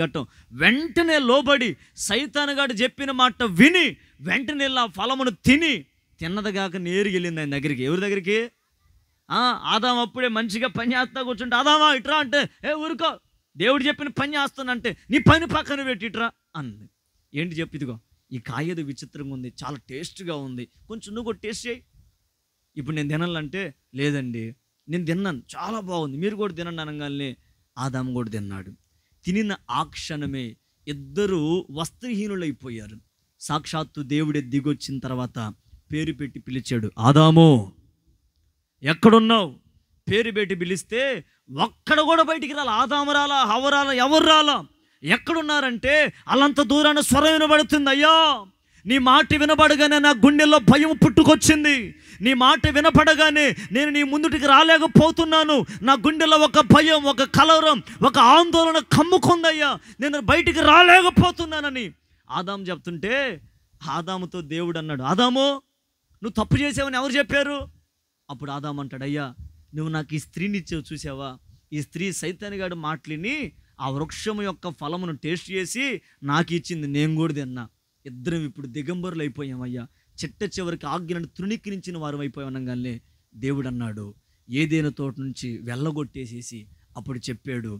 ఘట్టం వెంటనే లోబడి సైతాను గాడు చెప్పిన మాట విని వెంటనే ఆ ఫలమును తిన్నదిగాక నేరుగా వెళ్ళింది ఆయన దగ్గరికి. ఎవరి దగ్గరికి? ఆదాము అప్పుడే మంచిగా పని చేస్తా కూర్చుంటే, ఆదామా ఇట్రా అంటే, ఊరుకో, దేవుడు చెప్పిన పని చేస్తానంటే నీ పని పక్కన పెట్టి ఇట్రా అంది. ఏంటి చెప్పి, ఇదిగో ఈ కాయ ఏదో విచిత్రంగా ఉంది, చాలా టేస్ట్గా ఉంది, కొంచెం నువ్వు కూడా టేస్ట్ చేయి. ఇప్పుడు నేను తినాలంటే, లేదండి నేను తిన్నాను, చాలా బాగుంది, మీరు కూడా తినండి అనగానే ఆదాము కూడా తిన్నాడు. తినిన ఆ క్షణమే ఇద్దరు వస్త్రహీనులైపోయారు. సాక్షాత్తు దేవుడే దిగొచ్చిన తర్వాత పేరు పెట్టి పిలిచాడు, ఆదాము ఎక్కడున్నావు? పేరు పెట్టి పిలిస్తే ఒక్కడ కూడా బయటికి రాలా. ఆదాము రాలా, హవ్వ రాలా, ఎవరు రాలా. ఎక్కడున్నారంటే అల్లంత దూరాన స్వరం వినబడుతుంది, అయ్యా నీ మాట వినబడగానే నా గుండెల్లో భయం పుట్టుకొచ్చింది, నీ మాట వినపడగానే నేను నీ ముందుటికి రాలేకపోతున్నాను, నా గుండెల్లో ఒక భయం, ఒక కలవరం, ఒక ఆందోళన కమ్ముకుందయ్యా, నేను బయటికి రాలేకపోతున్నానని ఆదాము చెప్తుంటే, ఆదాముతో దేవుడు అన్నాడు, ఆదాము నువ్వు తప్పు చేసావని ఎవరు చెప్పారు? అప్పుడు ఆదాము అంటాడు, అయ్యా నువ్వు నాకు ఈ స్త్రీని ఇచ్చావు చూసావా, ఈ స్త్రీ సైతాను గాడు మాటలిని ఆ వృక్షం యొక్క ఫలమును టేస్ట్ చేసి నాకు ఇచ్చింది, నేను కూడా తిన్నా. ఇద్దరం ఇప్పుడు దిగంబరులు అయిపోయామయ్యా, చివరికి ఆజ్ఞను తృణీకరించిన వారం అయిపోయానగానే దేవుడు అన్నాడు, ఏదైనా తోట నుంచి వెళ్ళగొట్టేసేసి అప్పుడు చెప్పాడు,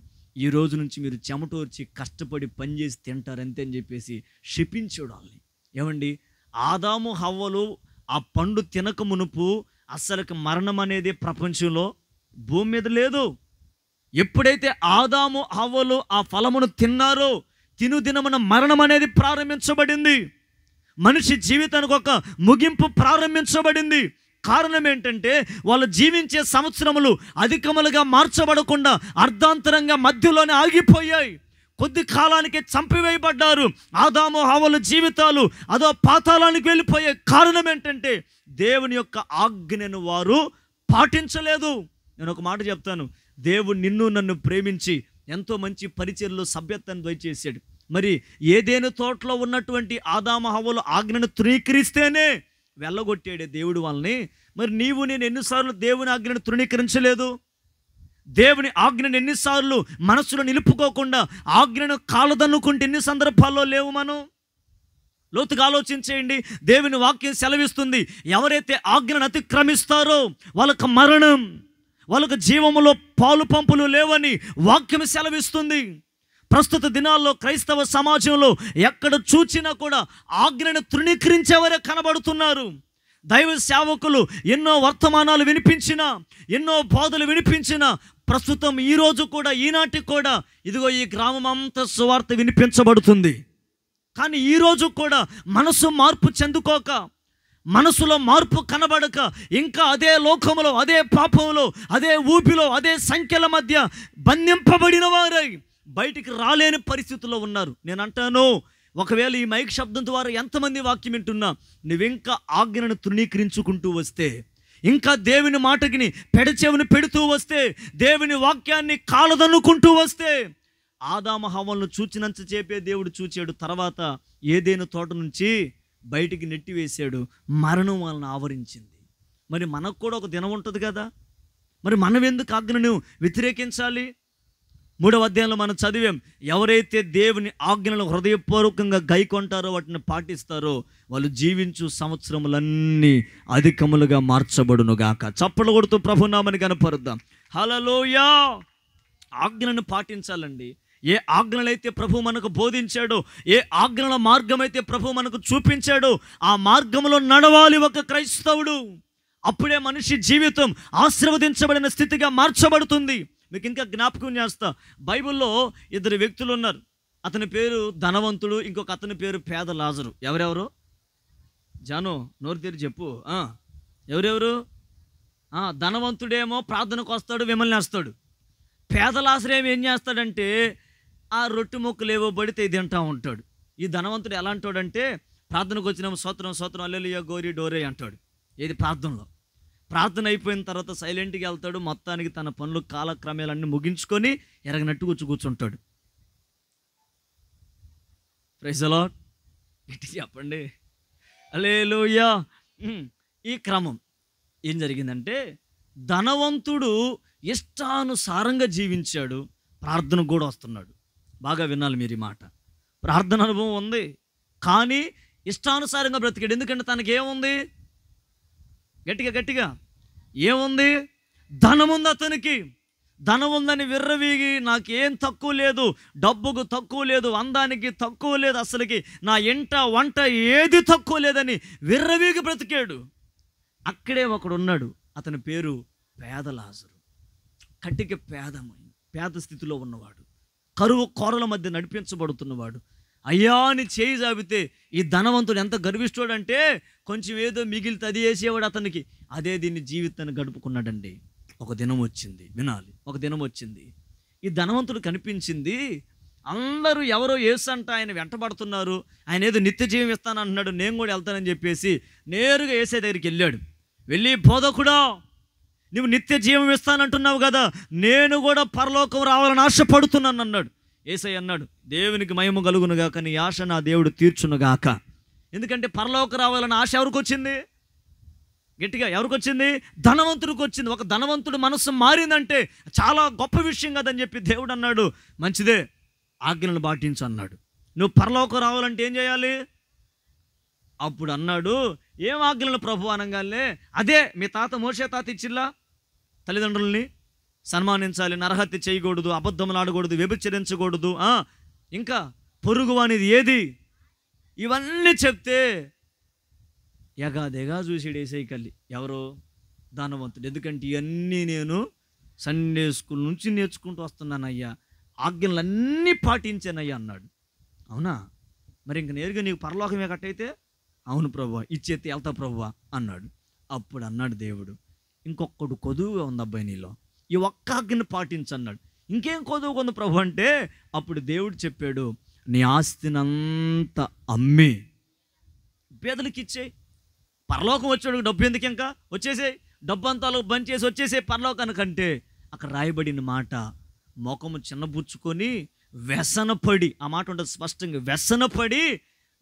ఈ రోజు నుంచి మీరు చెమటోర్చి కష్టపడి పనిచేసి తింటారంతే అని చెప్పేసి శపించాడు వాళ్ళని. ఏమండి, ఆదాము హవ్వలు ఆ పండు తినక మునుపు అస్సలకు మరణం అనేది ప్రపంచంలో భూమి మీద లేదు. ఎప్పుడైతే ఆదాము హవ్వలు ఆ ఫలమును తిన్నారో తినుదినమున మరణం అనేది ప్రారంభించబడింది. మనిషి జీవితానికి ఒక ముగింపు ప్రారంభించబడింది. కారణం ఏంటంటే వాళ్ళు జీవించే సంవత్సరములు అధికములుగా మార్చబడకుండా అర్ధాంతరంగా మధ్యలోనే ఆగిపోయాయి. కొద్ది కాలానికి చంపివేయబడ్డారు. ఆదాము హవ్వల జీవితాలు అదో పాతాళానికి వెళ్ళిపోయాయి. కారణం ఏంటంటే దేవుని యొక్క ఆజ్ఞను వారు పాటించలేదు. నేను ఒక మాట చెప్తాను, దేవుడు నిన్ను నన్ను ప్రేమించి ఎంతో మంచి పరిచర్లో సభ్యత్వాన్ని దయచేశాడు. మరి ఏదేను తోటలో ఉన్నటువంటి ఆదాము హవ్వలు ఆజ్ఞను తృణీకరిస్తేనే వెళ్ళగొట్టాడే దేవుడు వాళ్ళని. మరి నీవు నేను ఎన్నిసార్లు దేవుని ఆజ్ఞను తృణీకరించలేదు? దేవుని ఆజ్ఞను ఎన్నిసార్లు మనసులో నిలుపుకోకుండా ఆజ్ఞను కాలదన్నుకుంటే ఎన్ని సందర్భాల్లో లేవు మనం? లోతుగా ఆలోచించేయండి. దేవుని వాక్యం సెలవిస్తుంది, ఎవరైతే ఆజ్ఞను అతిక్రమిస్తారో వాళ్ళకు మరణం, వాళ్ళకు జీవములో పాలు పంపులు లేవని వాక్యం సెలవిస్తుంది. ప్రస్తుత దినాల్లో క్రైస్తవ సమాజంలో ఎక్కడ చూచినా కూడా ఆజ్ఞను తృణీకరించేవారే కనబడుతున్నారు. దైవ సేవకులు ఎన్నో వర్తమానాలు వినిపించినా, ఎన్నో బోధలు వినిపించినా, ప్రస్తుతం ఈరోజు కూడా, ఈనాటికి కూడా ఇదిగో ఈ గ్రామం అంతా సువార్త వినిపించబడుతుంది. కానీ ఈరోజు కూడా మనసు మార్పు చెందుకోక, మనసులో మార్పు కనబడక, ఇంకా అదే లోకములో, అదే పాపంలో, అదే ఊపిలో, అదే సంఖ్యల మధ్య బంధింపబడిన వారై బయటికి రాలేని పరిస్థితుల్లో ఉన్నారు. నేను అంటాను, ఒకవేళ ఈ మైక్ శబ్దం ద్వారా ఎంతమంది వాక్యం వింటున్నా, నువ్వింకా ఆజ్ఞను తృణీకరించుకుంటూ వస్తే, ఇంకా దేవుని మాటకి పెడచెవిని పెడుతూ వస్తే, దేవుని వాక్యాన్ని కాలదన్నుకుంటూ వస్తే, ఆదాము హవ్వలను చూచినంత చేపే దేవుడు చూచాడు. తర్వాత ఏదైనా తోట నుంచి బయటికి నెట్టివేశాడు. మరణం వాళ్ళని ఆవరించింది. మరి మనకు కూడా ఒక దినం ఉంటుంది కదా, మరి మనం ఎందుకు ఆజ్ఞను వ్యతిరేకించాలి? 3వ అధ్యాయంలో మనం చదివాం, ఎవరైతే దేవుని ఆజ్ఞలను హృదయపూర్వకంగా గైకొంటారో, వాటిని పాటిస్తారో, వాళ్ళు జీవించు సంవత్సరములన్నీ అధికములుగా మార్చబడునుగాక. చప్పలు కొడుతూ ప్రభునామని కనపరుద్దాం. హల్లెలూయా. ఆజ్ఞలను పాటించాలండి. ఏ ఆజ్ఞలైతే ప్రభు మనకు బోధించాడో, ఏ ఆజ్ఞల మార్గం అయితే ప్రభు మనకు చూపించాడో, ఆ మార్గంలో నడవాలి ఒక క్రైస్తవుడు. అప్పుడే మనిషి జీవితం ఆశీర్వదించబడిన స్థితిగా మార్చబడుతుంది. మీకు ఇంకా జ్ఞాపకం చేస్తా, బైబిల్లో 2 వ్యక్తులు ఉన్నారు. అతని పేరు ధనవంతుడు, ఇంకొక అతని పేరు పేద లాజరు. ఎవరెవరు? జాను నోరు తెరి చెప్పు. ఎవరెవరు? ధనవంతుడేమో ప్రార్థనకు వస్తాడు, మిమ్మల్ని వేస్తాడు. పేద లాజరు ఏం చేస్తాడంటే, ఆ రొట్టె ముక్కలు ఏవో పడితే తింటా ఉంటాడు. ఈ ధనవంతుడు ఎలా అంటాడంటే, ప్రార్థనకు వచ్చినాము, స్తోత్రం స్తోత్రం హల్లెలూయా గోరి డోరే అంటాడు. ఏది ప్రార్థనలో. ప్రార్థన అయిపోయిన తర్వాత సైలెంట్గా వెళ్తాడు. మొత్తానికి తన పనులు కాలక్రమేలన్నీ ముగించుకొని ఎరగనట్టు కూర్చుంటాడు. Praise the lord. గట్టి చెప్పండి హల్లెలూయా. ఈ క్రమం ఏం జరిగిందంటే, ధనవంతుడు ఇష్టానుసారంగా జీవించాడు, ప్రార్థనకు కూడా వస్తున్నాడు. బాగా వినాలి మీరు ఈ మాట. ప్రార్థన అనుభవం ఉంది, కానీ ఇష్టానుసారంగా బ్రతికాడు. ఎందుకంటే తనకేముంది? గట్టిగా ఏముంది? ధనం ఉంది అతనికి. ధనం ఉందని విర్రవీగి, నాకేం తక్కువ లేదు, డబ్బుకు తక్కువ లేదు, అందానికి తక్కువ లేదు, అసలుకి నా ఎంట వంట ఏది తక్కువ లేదని విర్రవీగి బ్రతికాడు. అక్కడే ఒకడు ఉన్నాడు, అతని పేరు పేద లాజరు. కట్టిక పేద స్థితిలో ఉన్నవాడు, కరువు కోరల మధ్య నడిపించబడుతున్నవాడు. అయ్యా అని చేయి జాబితే ఈ ధనవంతుడు ఎంత గర్విష్ఠుడంటే, కొంచెం ఏదో మిగిలితే అది వేసేవాడు అతనికి. అదే దీన్ని జీవితాన్ని గడుపుకున్నాడండి. ఒక దినం వచ్చింది, వినాలి. ఒక దినం వచ్చింది, ఈ ధనవంతుడు కనిపించింది. అందరూ ఎవరో యేసు అంట ఆయన వెంటబడుతున్నారు, ఆయన ఏదో నిత్య జీవం ఇస్తానంటున్నాడు, నేను కూడా వెళ్తానని చెప్పేసి నేరుగా యేసే దగ్గరికి వెళ్ళాడు. వెళ్ళి, బోధకుడా, నువ్వు నిత్య జీవం ఇస్తానంటున్నావు కదా, నేను కూడా పరలోకం రావాలని ఆశపడుతున్నాను అన్నాడు. యేసయ్య అన్నాడు, దేవునికి మహిమ కలుగునుగాక, నీ ఆశ నా దేవుడు తీర్చునుగాక. ఎందుకంటే పరలోకం రావాలని ఆశ ఎవరికి వచ్చింది? గట్టిగా ఎవరికి వచ్చింది? ధనవంతుడికి వచ్చింది. ఒక ధనవంతుడు మనసు మారిందంటే చాలా గొప్ప విషయం కదని చెప్పి దేవుడు అన్నాడు, మంచిదే, ఆజ్ఞలను పాటించు అన్నాడు. నువ్వు పరలోకం రావాలంటే ఏం చేయాలి? అప్పుడు అన్నాడు, ఏం ఆజ్ఞలను ప్రభు అనగానే, అదే మీ తాత మోషే తాత ఇచ్చిల్లా, తల్లిదండ్రుల్ని సన్మానించాలి, నరహత్య చేయకూడదు, అబద్ధములు ఆడకూడదు, వ్యభిచరించకూడదు, ఇంకా పొరుగు అనేది ఏది, ఇవన్నీ చెప్తే ఎగాదెగా చూసాడు యేసయ్య కల్లి. ఎవరో? ధనవంతుడు. ఎందుకంటే ఇవన్నీ నేను సండే స్కూల్ నుంచి నేర్చుకుంటూ వస్తున్నానయ్యా, ఆజ్ఞలన్నీ పాటించానయ్యా అన్నాడు. అవునా? మరి ఇంక నేరుగా నీకు పరలోకమే కట్టయితే, అవును ప్రభువా, ఇచ్చేస్తే వెళ్తా ప్రభువా అన్నాడు. అప్పుడు అన్నాడు దేవుడు, ఇంకొకడు కొదువుగా ఉంది అబ్బాయి నీలో, ఈ ఒక్క ఆజ్ఞను పాటించన్నాడు. ఇంకేం కొదువుగా ఉంది ప్రభు అంటే, అప్పుడు దేవుడు చెప్పాడు, నీ ఆస్తినంతా అమ్మి పేదలకు ఇచ్చేయి, పరలోకం వచ్చాడు, డబ్బు ఎందుకు ఇంకా, వచ్చేసేయి, డబ్బు అంతా బంద్ చేసి వచ్చేసే పరలోకానికంటే, అక్కడ రాయబడిన మాట, ముఖము చిన్నబుచ్చుకొని వ్యసనపడి, ఆ మాట ఉంటుంది స్పష్టంగా, వ్యసనపడి,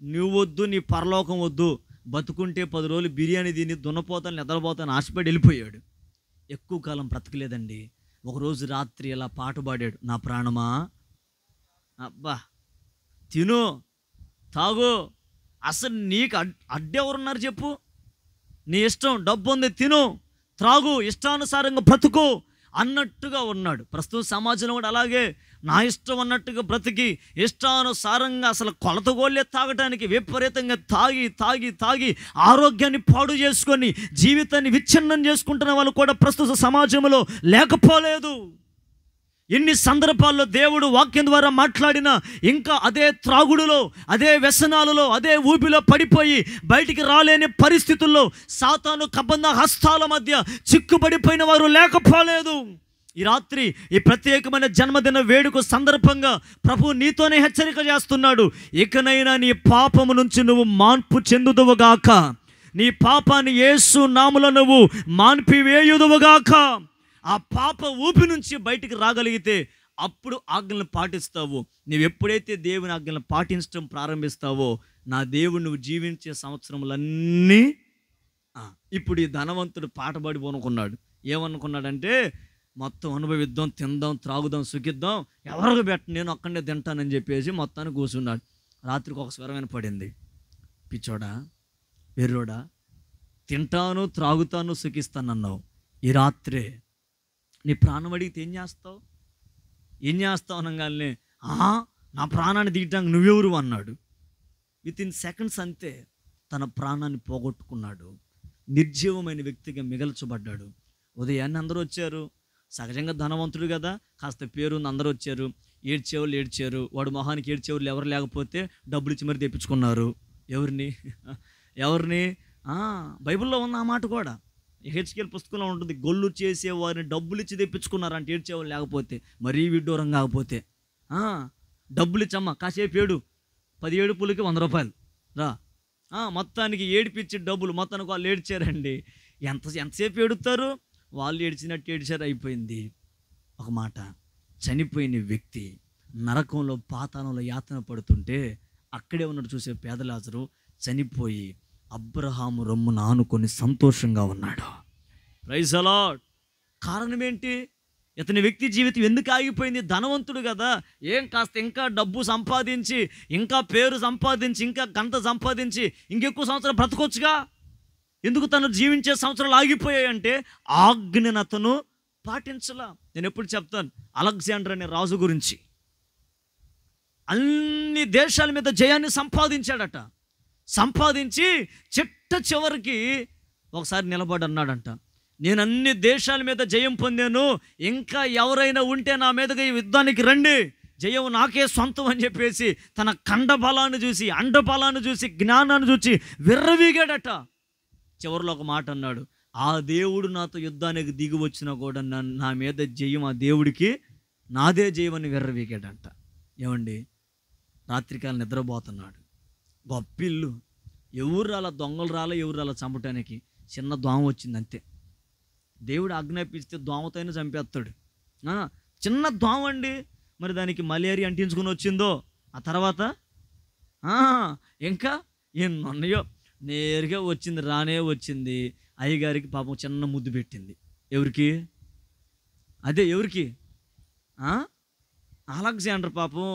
నువ్వు వద్దు, నీ పరలోకం వద్దు, బతుకుంటే 10 రోజులు బిర్యానీ తిని దున్నపోతాను నిద్రపోతాను ఆశపడి వెళ్ళిపోయాడు. ఎక్కువ కాలం బ్రతకలేదండి. ఒకరోజు రాత్రి ఇలా పాట పాడాడు, నా ప్రాణమా, అబ్బా తిను తాగు, అసలు నీకు అడ్డెవరున్నారు చెప్పు, నీ ఇష్టం, డబ్బు ఉంది, తిను త్రాగు, ఇష్టానుసారంగా బ్రతుకు అన్నట్టుగా ఉన్నాడు. ప్రస్తుతం సమాజంలో కూడా అలాగే నా ఇష్టం అన్నట్టుగా బ్రతికి ఇష్టానుసారంగా అసలు కొలతగోళ్ళే తాగడానికి విపరీతంగా తాగి తాగి తాగి ఆరోగ్యాన్ని పాడు చేసుకొని జీవితాన్ని విచ్ఛిన్నం చేసుకుంటున్న వాళ్ళు కూడా ప్రస్తుత సమాజంలో లేకపోలేదు. ఎన్ని సందర్భాల్లో దేవుడు వాక్యం ద్వారా మాట్లాడినా ఇంకా అదే త్రాగుడులో, అదే వ్యసనాలలో, అదే ఊబిలో పడిపోయి బయటికి రాలేని పరిస్థితుల్లో సాతాను కబంధ హస్తాల మధ్య చిక్కుబడిపోయిన వారు లేకపోలేదు. ఈ రాత్రి ఈ ప్రత్యేకమైన జన్మదిన వేడుక సందర్భంగా ప్రభు నీతోనే హెచ్చరిక చేస్తున్నాడు. ఇకనైనా నీ పాపము నుంచి నువ్వు మార్పు చెందుదువుగాక, నీ పాపాన్ని యేసు నామములో నువ్వు మాన్పివేయుదువుగాక. ఆ పాప ఊపి నుంచి బయటికి రాగలిగితే అప్పుడు ఆజ్ఞలను పాటిస్తావు. నువ్వు ఎప్పుడైతే దేవుని ఆజ్ఞలను పాటించడం ప్రారంభిస్తావో నా దేవుడు నువ్వు జీవించే సంవత్సరములన్నీ. ఇప్పుడు ఈ ధనవంతుడు పాట పాడిపోనుకున్నాడు. ఏమనుకున్నాడంటే మొత్తం అనుభవిద్దాం, తిందాం, త్రాగుదాం, సుఖిద్దాం, ఎవరికి పెట్ట నేను అక్కడనే తింటానని చెప్పేసి మొత్తాన్ని కూర్చున్నాడు. రాత్రికి ఒక స్వరమైన పడింది, పిచ్చోడా, వెర్రోడా, తింటాను, త్రాగుతాను, సుఖిస్తానన్నావు. ఈ రాత్రే నీ ప్రాణం అడిగితే ఏం చేస్తావు? ఏం చేస్తావు అనగానే నా ప్రాణాన్ని తీయటానికి నువ్వెవరు అన్నాడు. వితిన్ సెకండ్స్ అంతే తన ప్రాణాన్ని పోగొట్టుకున్నాడు. నిర్జీవమైన వ్యక్తిగా మిగల్చబడ్డాడు. ఉదయాన్నే అందరూ వచ్చారు. సహజంగా ధనవంతుడు కదా, కాస్త పేరుంది, అందరూ వచ్చారు. ఏడ్చేవాళ్ళు ఏడ్చారు. వాడు మొహానికి ఏడ్చేవాళ్ళు ఎవరు లేకపోతే డబ్బులు ఇచ్చి మరి తెప్పించుకున్నారు. ఎవరిని బైబిల్లో ఉన్న ఆ మాట కూడా హెచ్కేల్ పుస్తకంలో ఉంటుంది. గొల్లు చేసేవారిని డబ్బులు ఇచ్చి తెప్పించుకున్నారంటే ఏడ్చేవాళ్ళు లేకపోతే, మరీ విడ్డూరం కాకపోతే. డబ్బులు ఇచ్చమ్మా, కాసేపు ఏడు, 10 ఏడుపులకి 100 రూపాయలు రా. మొత్తానికి ఏడిపించి డబ్బులు మొత్తానికి వాళ్ళు ఏడ్చారండి. ఎంతసేపు ఏడుతారు? వాళ్ళు ఏడ్చినట్టు ఏడ్చారు, అయిపోయింది. ఒక మాట, చనిపోయిన వ్యక్తి నరకంలో పాతాళంలో యాతన పడుతుంటే అక్కడే ఉన్నాడు చూసే పేద లాజరు చనిపోయి అబ్రహాము రొమ్మున ఆనుకొని సంతోషంగా ఉన్నాడు. Praise the lord. కారణం ఏంటి? ఇతని వ్యక్తి జీవితం ఎందుకు ఆగిపోయింది? ధనవంతుడు కదా, ఏం కాస్త ఇంకా డబ్బు సంపాదించి, ఇంకా పేరు సంపాదించి, ఇంకా గంట సంపాదించి ఇంకెక్కువ సంవత్సరాలు బ్రతకొచ్చుగా. ఎందుకు తను జీవించే సంవత్సరాలు ఆగిపోయాయంటే ఆజ్ఞను అతను పాటించలా. నేను ఎప్పుడు చెప్తాను అలెగ్జాండర్ అనే రాజు గురించి. అన్ని దేశాల మీద జయాన్ని సంపాదించాడట. సంపాదించి చిట్ట చివరికి ఒకసారి నిలబడి అన్నాడంట, నేను అన్ని దేశాల మీద జయం పొందాను, ఇంకా ఎవరైనా ఉంటే నా మీదగా ఈ యుద్ధానికి రండి, జయం నాకే సొంతం అని చెప్పేసి తన కండ బలాన్ని చూసి, అండ బలాన్ని చూసి, జ్ఞానాన్ని చూసి విర్రవీగాడట. చివరిలో ఒక మాట అన్నాడు, ఆ దేవుడు నాతో యుద్ధానికి దిగి వచ్చినా కూడా నా మీద జయం ఆ దేవుడికి నాదే జయం అని విర్రవీగాడంట. ఏమండి, రాత్రికాలం నిద్రపోతున్నాడు. గొప్ప ఇల్లు, ఎవరు రాలా, దొంగలు రాలా, ఎవరు రాలా చంపటానికి. చిన్న దోమ వచ్చింది అంతే. దేవుడు ఆజ్ఞాపిస్తే దోమతోనే చంపేస్తాడు. చిన్న దోమ అండి, మరి దానికి మలేరియా అంటించుకుని వచ్చిందో ఆ తర్వాత ఇంకా ఎన్నున్నాయో నేరుగా వచ్చింది, రానే వచ్చింది. అయ్యగారికి పాపం చిన్న ముద్దు పెట్టింది. ఎవరికి? అదే ఎవరికి? అలెగ్జాండర్ పాపం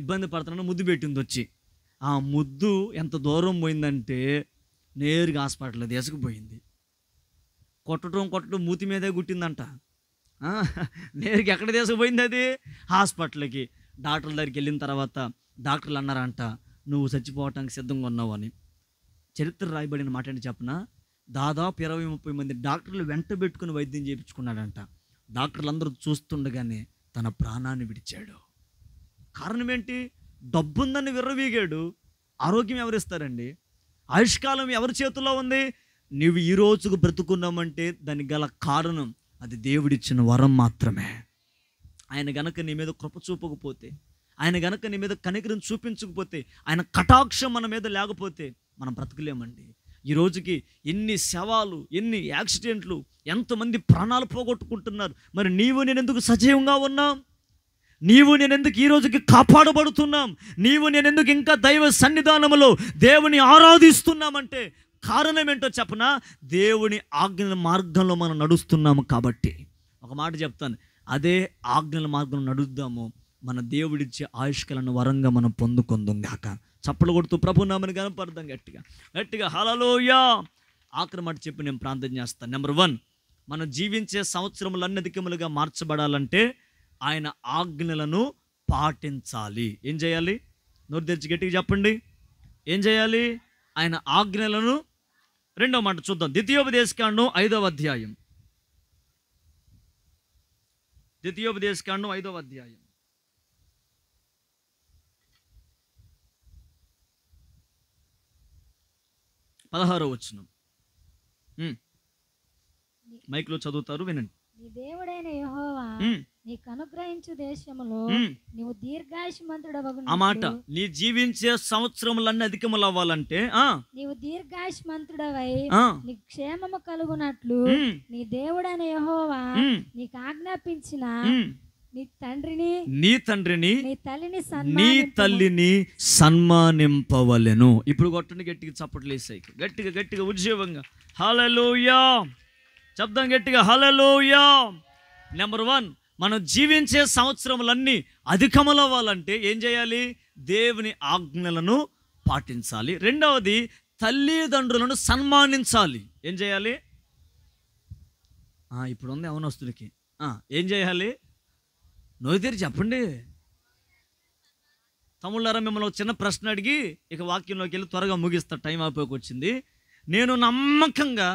ఇబ్బంది పడుతున్నాను ముద్దు పెట్టింది వచ్చి. ఆ ముద్దు ఎంత దూరం పోయిందంటే నేరుగా హాస్పిటల్లో తీసుకుపోయింది. కొట్టడం మూతి మీదే గుట్టిందంట. నేరుగా ఎక్కడ తీసుకుపోయింది? అది హాస్పిటల్కి. డాక్టర్ల దగ్గరికి వెళ్ళిన తర్వాత డాక్టర్లు అన్నారంట, నువ్వు చచ్చిపోవటానికి సిద్ధంగా ఉన్నావు అని. చరిత్ర రాయబడిన మాట అంటే చెప్పనా, దాదాపు 20-30 మంది డాక్టర్లు వెంట పెట్టుకుని వైద్యం చేయించుకున్నాడంట. డాక్టర్లు అందరూ చూస్తుండగానే తన ప్రాణాన్ని విడిచాడు. కారణం ఏంటి? డబ్బుందని విర్రవీగాడు. ఆరోగ్యం ఎవరిస్తారండి? ఆయుష్కాలం ఎవరి చేతుల్లో ఉంది? నువ్వు ఈ రోజుకు బ్రతుకున్నామంటే దానికి గల కారణం అది దేవుడిచ్చిన వరం మాత్రమే. ఆయన గనక నీ మీద కృప చూపకపోతే, ఆయన గనక నీ మీద కనికరం చూపించకపోతే, ఆయన కటాక్షం మన మీద లేకపోతే మనం బ్రతకలేమండి. ఈ రోజుకి ఎన్ని శవాలు, ఎన్ని యాక్సిడెంట్లు, ఎంతమంది ప్రాణాలు పోగొట్టుకుంటున్నారు. మరి నీవు నేను ఎందుకు సజీవంగా ఉన్నాం? నీవు నేను ఎందుకు ఈ రోజుకి కాపాడబడుతున్నాం? నీవు నేను ఎందుకు ఇంకా దైవ సన్నిధానములో దేవుని ఆరాధిస్తున్నామంటే కారణం ఏంటో చెప్పనా? దేవుని ఆజ్ఞల మార్గంలో మనం నడుస్తున్నాము కాబట్టి. ఒక మాట చెప్తాను, అదే ఆజ్ఞల మార్గంలో నడుద్దాము, మన దేవుడిచ్చే ఆయుష్కాలను వరంగా మనం పొందుకుందాం గాక. చప్పలు కొడుతూ ప్రభునామని కనపడదాం గట్టిగా గట్టిగా హల్లెలూయా. ఆఖరి మాట చెప్పి నేను ప్రార్థన చేస్తాను. నెంబర్ 1, మనం జీవించే సంవత్సరములు అన్నధికములుగా మార్చబడాలంటే ఆయన ఆజ్ఞలను పాటించాలి. ఏం చేయాలి? నోరు తెరిచి గట్టిగా చెప్పండి. ఏం చేయాలి? ఆయన ఆజ్ఞలను. రెండవ మాట చూద్దాం. ద్వితీయోపదేశకాండం 5వ అధ్యాయం. ద్వితీయోపదేశకాండం 5వ అధ్యాయం 16వ వచనం. మైక్లో చదువుతారు, వినండి. నీ దేవుడైన యెహోవా నీకు అనుగ్రహించు దేశములో నీవు దీర్ఘాయుష్మంతుడవగు. ఆ మాట, నీ జీవించే సంవత్సరములన్నీ అధికములు అవ్వాలంటే నీవు దీర్ఘాయుష్మంతుడవై నీకు క్షేమము కలుగునట్లు నీ దేవుడైన యెహోవా నీకు ఆజ్ఞాపించిన నీ తండ్రిని నీ తల్లిని సన్మానింపవలెను. ఇప్పుడు కొట్టండి గట్టిగా, చప్పట్లు వేసాయి. గట్టిగా గట్టిగా ఉద్యోగంగా హల్లెలూయా చెప్దాం గట్టిగా, హల్లెలూయా. నెంబర్ 1, మనం జీవించే సంవత్సరములన్నీ అధికములు అవ్వాలంటే ఏం చేయాలి? దేవుని ఆజ్ఞలను పాటించాలి. రెండవది, తల్లిదండ్రులను సన్మానించాలి. ఏం చేయాలి? ఇప్పుడు ఉంది అవనస్తుడికి. ఏం చేయాలి? నోరు తెరిచి చెప్పండి. తమ్ముళ్ళారా, మిమ్మల్ని ఒక చిన్న ప్రశ్న అడిగి ఇక వాక్యంలోకి వెళ్ళి త్వరగా ముగిస్తా, టైం అయిపోయి వచ్చింది. నేను నమ్మకంగా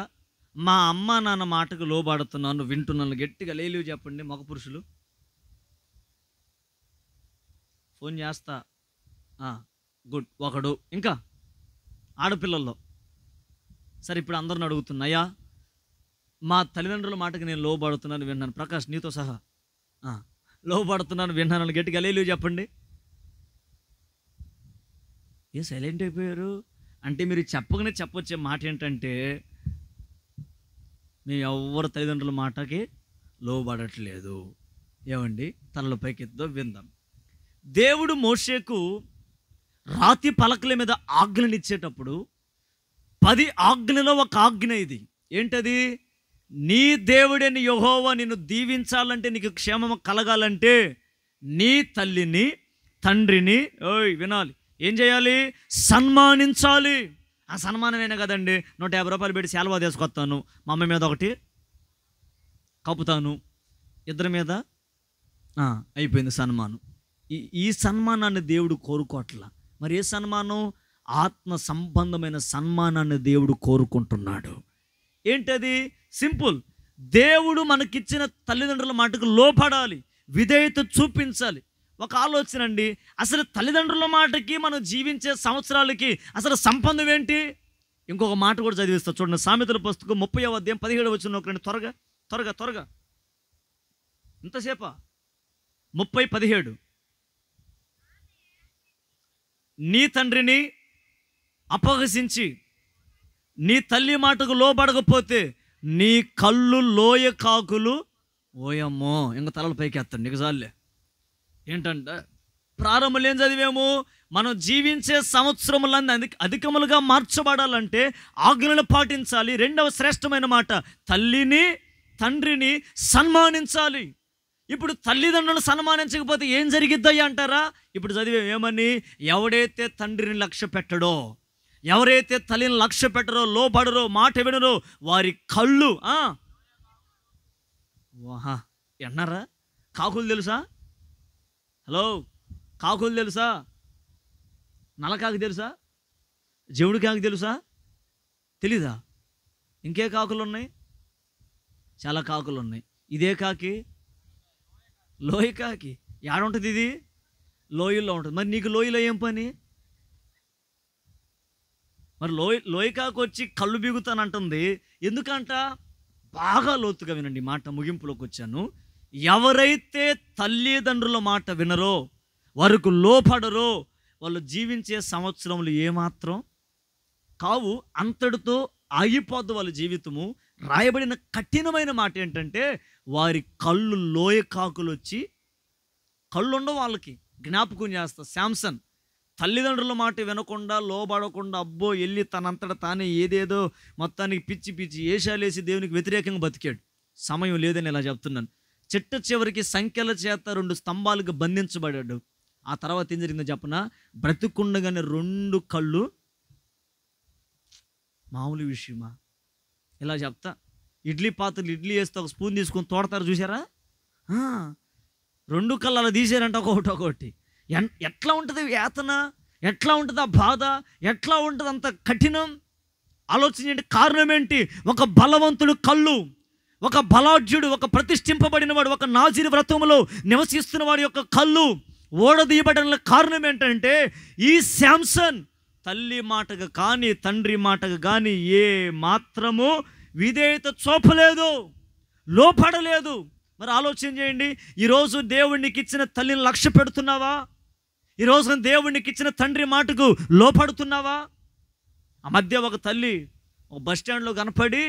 మా అమ్మ నాన్న మాటకు లోబడుతున్నాను, వింటున్నాను. గట్టిగా లేలివి చెప్పండి మగ పురుషులు. ఫోన్ చేస్తా. గుడ్. ఒకడు. ఇంకా ఆడపిల్లల్లో సరే, ఇప్పుడు అందరిని అడుగుతున్నాయా, మా తల్లిదండ్రుల మాటకి నేను లోబడుతున్నాను, విన్నాను. ప్రకాష్, నీతో సహా లోబడుతున్నాను, విన్నాను. గట్టిగా లేలివి చెప్పండి. ఏ సైలెంట్ అయిపోయారు? అంటే మీరు చెప్పగానే చెప్పొచ్చే మాట ఏంటంటే, మేము ఎవరు తల్లిదండ్రుల మాటకి లోబడట్లేదు. ఏమండి? తనల పైకెత్తో విందాం. దేవుడు మోషేకు రాతి పలకల మీద ఆజ్ఞలను ఇచ్చేటప్పుడు 10 ఆజ్ఞలో ఒక ఆజ్ఞ ఇది. ఏంటది? నీ దేవుడైన యెహోవా నిన్ను దీవించాలంటే, నీకు క్షేమం కలగాలంటే నీ తల్లిని తండ్రిని వినాలి. ఏం చేయాలి? సన్మానించాలి. ఆ సన్మానమేనా కదండి, 150 రూపాయలు పెట్టి శాలువా తీసుకొస్తాను, మా అమ్మ మీద ఒకటి కప్పుతాను, ఇద్దరి మీద అయిపోయింది సన్మానం. ఈ సన్మానాన్ని దేవుడు కోరుకోవట్లా. మరి ఏ సన్మానం? ఆత్మ సంబంధమైన సన్మానాన్ని దేవుడు కోరుకుంటున్నాడు. ఏంటది? సింపుల్. దేవుడు మనకిచ్చిన తల్లిదండ్రుల మాటకు లోపడాలి, విధేయత చూపించాలి. ఒక ఆలోచన అండి, అసలు తల్లిదండ్రుల మాటకి మనం జీవించే సంవత్సరాలకి అసలు సంబంధం ఏంటి? ఇంకొక మాట కూడా చదివిస్తా చూడండి. సామెతల పుస్తకం 30వ అధ్యాయం 17వ వచనం ఒకరండి. త్వరగా త్వరగా త్వరగా. ఇంతసేపా? 30:17. నీ తండ్రిని అపహసించి నీ తల్లి మాటకు లోబడకపోతే నీ కళ్ళు లోయ కాకులు. ఓయమ్మో, ఇంక తలల పైకి ఎత్తండి, నీకు చాలే. ఏంటంటే ప్రారంభంలో ఏం చదివాము? మనం జీవించే సంవత్సరములన్నీ అధికములుగా మార్చబడాలంటే ఆజ్ఞలను పాటించాలి. రెండవ శ్రేష్టమైన మాట, తల్లిని తండ్రిని సన్మానించాలి. ఇప్పుడు తల్లిదండ్రులను సన్మానించకపోతే ఏం జరిగిద్దయ్యా అంటారా? ఇప్పుడు చదివాం ఏమని? ఎవడైతే తండ్రిని లక్ష్య పెట్టడో, ఎవరైతే తల్లిని లక్ష్య పెట్టరో, లోబడరో, మాట వినరో, వారి కళ్ళు వాహా ఎన్నారా? కాకులు తెలుసా? హలో, కాకులు తెలుసా? నలకాకు తెలుసా? జవుడు కాకు తెలుసా? తెలీదా? ఇంకే కాకులు ఉన్నాయి? చాలా కాకులు ఉన్నాయి. ఇదే కాకి లోయ కాకి. ఏడుంటుంది ఇది? లోయల్లో ఉంటుంది. మరి నీకు లోయలో ఏం పని? మరి లోయ కాకు వచ్చి కళ్ళు బిగుతానంటుంది ఎందుకంట? బాగా లోతుగా వినండి మాట, ముగింపులోకి వచ్చాను. ఎవరైతే తల్లిదండ్రుల మాట వినరో, వారికి లోపడరో, వాళ్ళు జీవించే సంవత్సరములు ఏమాత్రం కావు, అంతటితో ఆగిపోద్దు వాళ్ళ జీవితము. రాయబడిన కఠినమైన మాట ఏంటంటే, వారి కళ్ళు లోయ కాకులు వచ్చి, కళ్ళు ఉండవు వాళ్ళకి. జ్ఞాపకం చేస్తా, శాంసన్ తల్లిదండ్రుల మాట వినకుండా, లోబడకుండా, అబ్బో వెళ్ళి తనంతట తానే ఏదేదో మొత్తానికి పిచ్చి పిచ్చి ఏషాలేసి దేవునికి వ్యతిరేకంగా బతికాడు. సమయం లేదని ఇలా చెప్తున్నాను. చిట్ట చివరికి సంఖ్యల చేత 2 స్తంభాలకు బంధించబడ్డాడు. ఆ తర్వాత ఏం జరిగిందో చెప్పనా? బ్రతికుండగానే 2 కళ్ళు. మామూలు విషయమా? ఇలా చెప్తా. ఇడ్లీ పాత్రలు ఇడ్లీ వేస్తే ఒక స్పూన్ తీసుకొని తోడతారు చూసారా? 2 కళ్ళు అలా తీసారంట ఒక్కొక్కటి. ఎట్లా ఉంటుంది వేతన, ఎట్లా ఉంటుంది ఆ బాధ, ఎట్లా ఉంటుంది అంత కఠినం? ఆలోచించండి. కారణం ఏంటి? ఒక బలవంతుడు కళ్ళు, ఒక బలాఢ్యుడు, ఒక ప్రతిష్ఠింపబడిన వాడు, ఒక నాజీరు వ్రతములో నివసిస్తున్న వాడి యొక్క కళ్ళు ఓడదీయబడిన కారణం ఏంటంటే ఈ శాంసన్ తల్లి మాటగా కానీ తండ్రి మాటగా కానీ ఏ మాత్రము విధేయత చూపలేదు, లోపడలేదు. మరి ఆలోచన చేయండి. ఈరోజు దేవుడికి ఇచ్చిన తల్లిని లక్ష్య పెడుతున్నావా? ఈరోజు దేవుడికి ఇచ్చిన తండ్రి మాటకు లోపడుతున్నావా? ఆ మధ్య ఒక తల్లి ఒక బస్ స్టాండ్లో కనపడి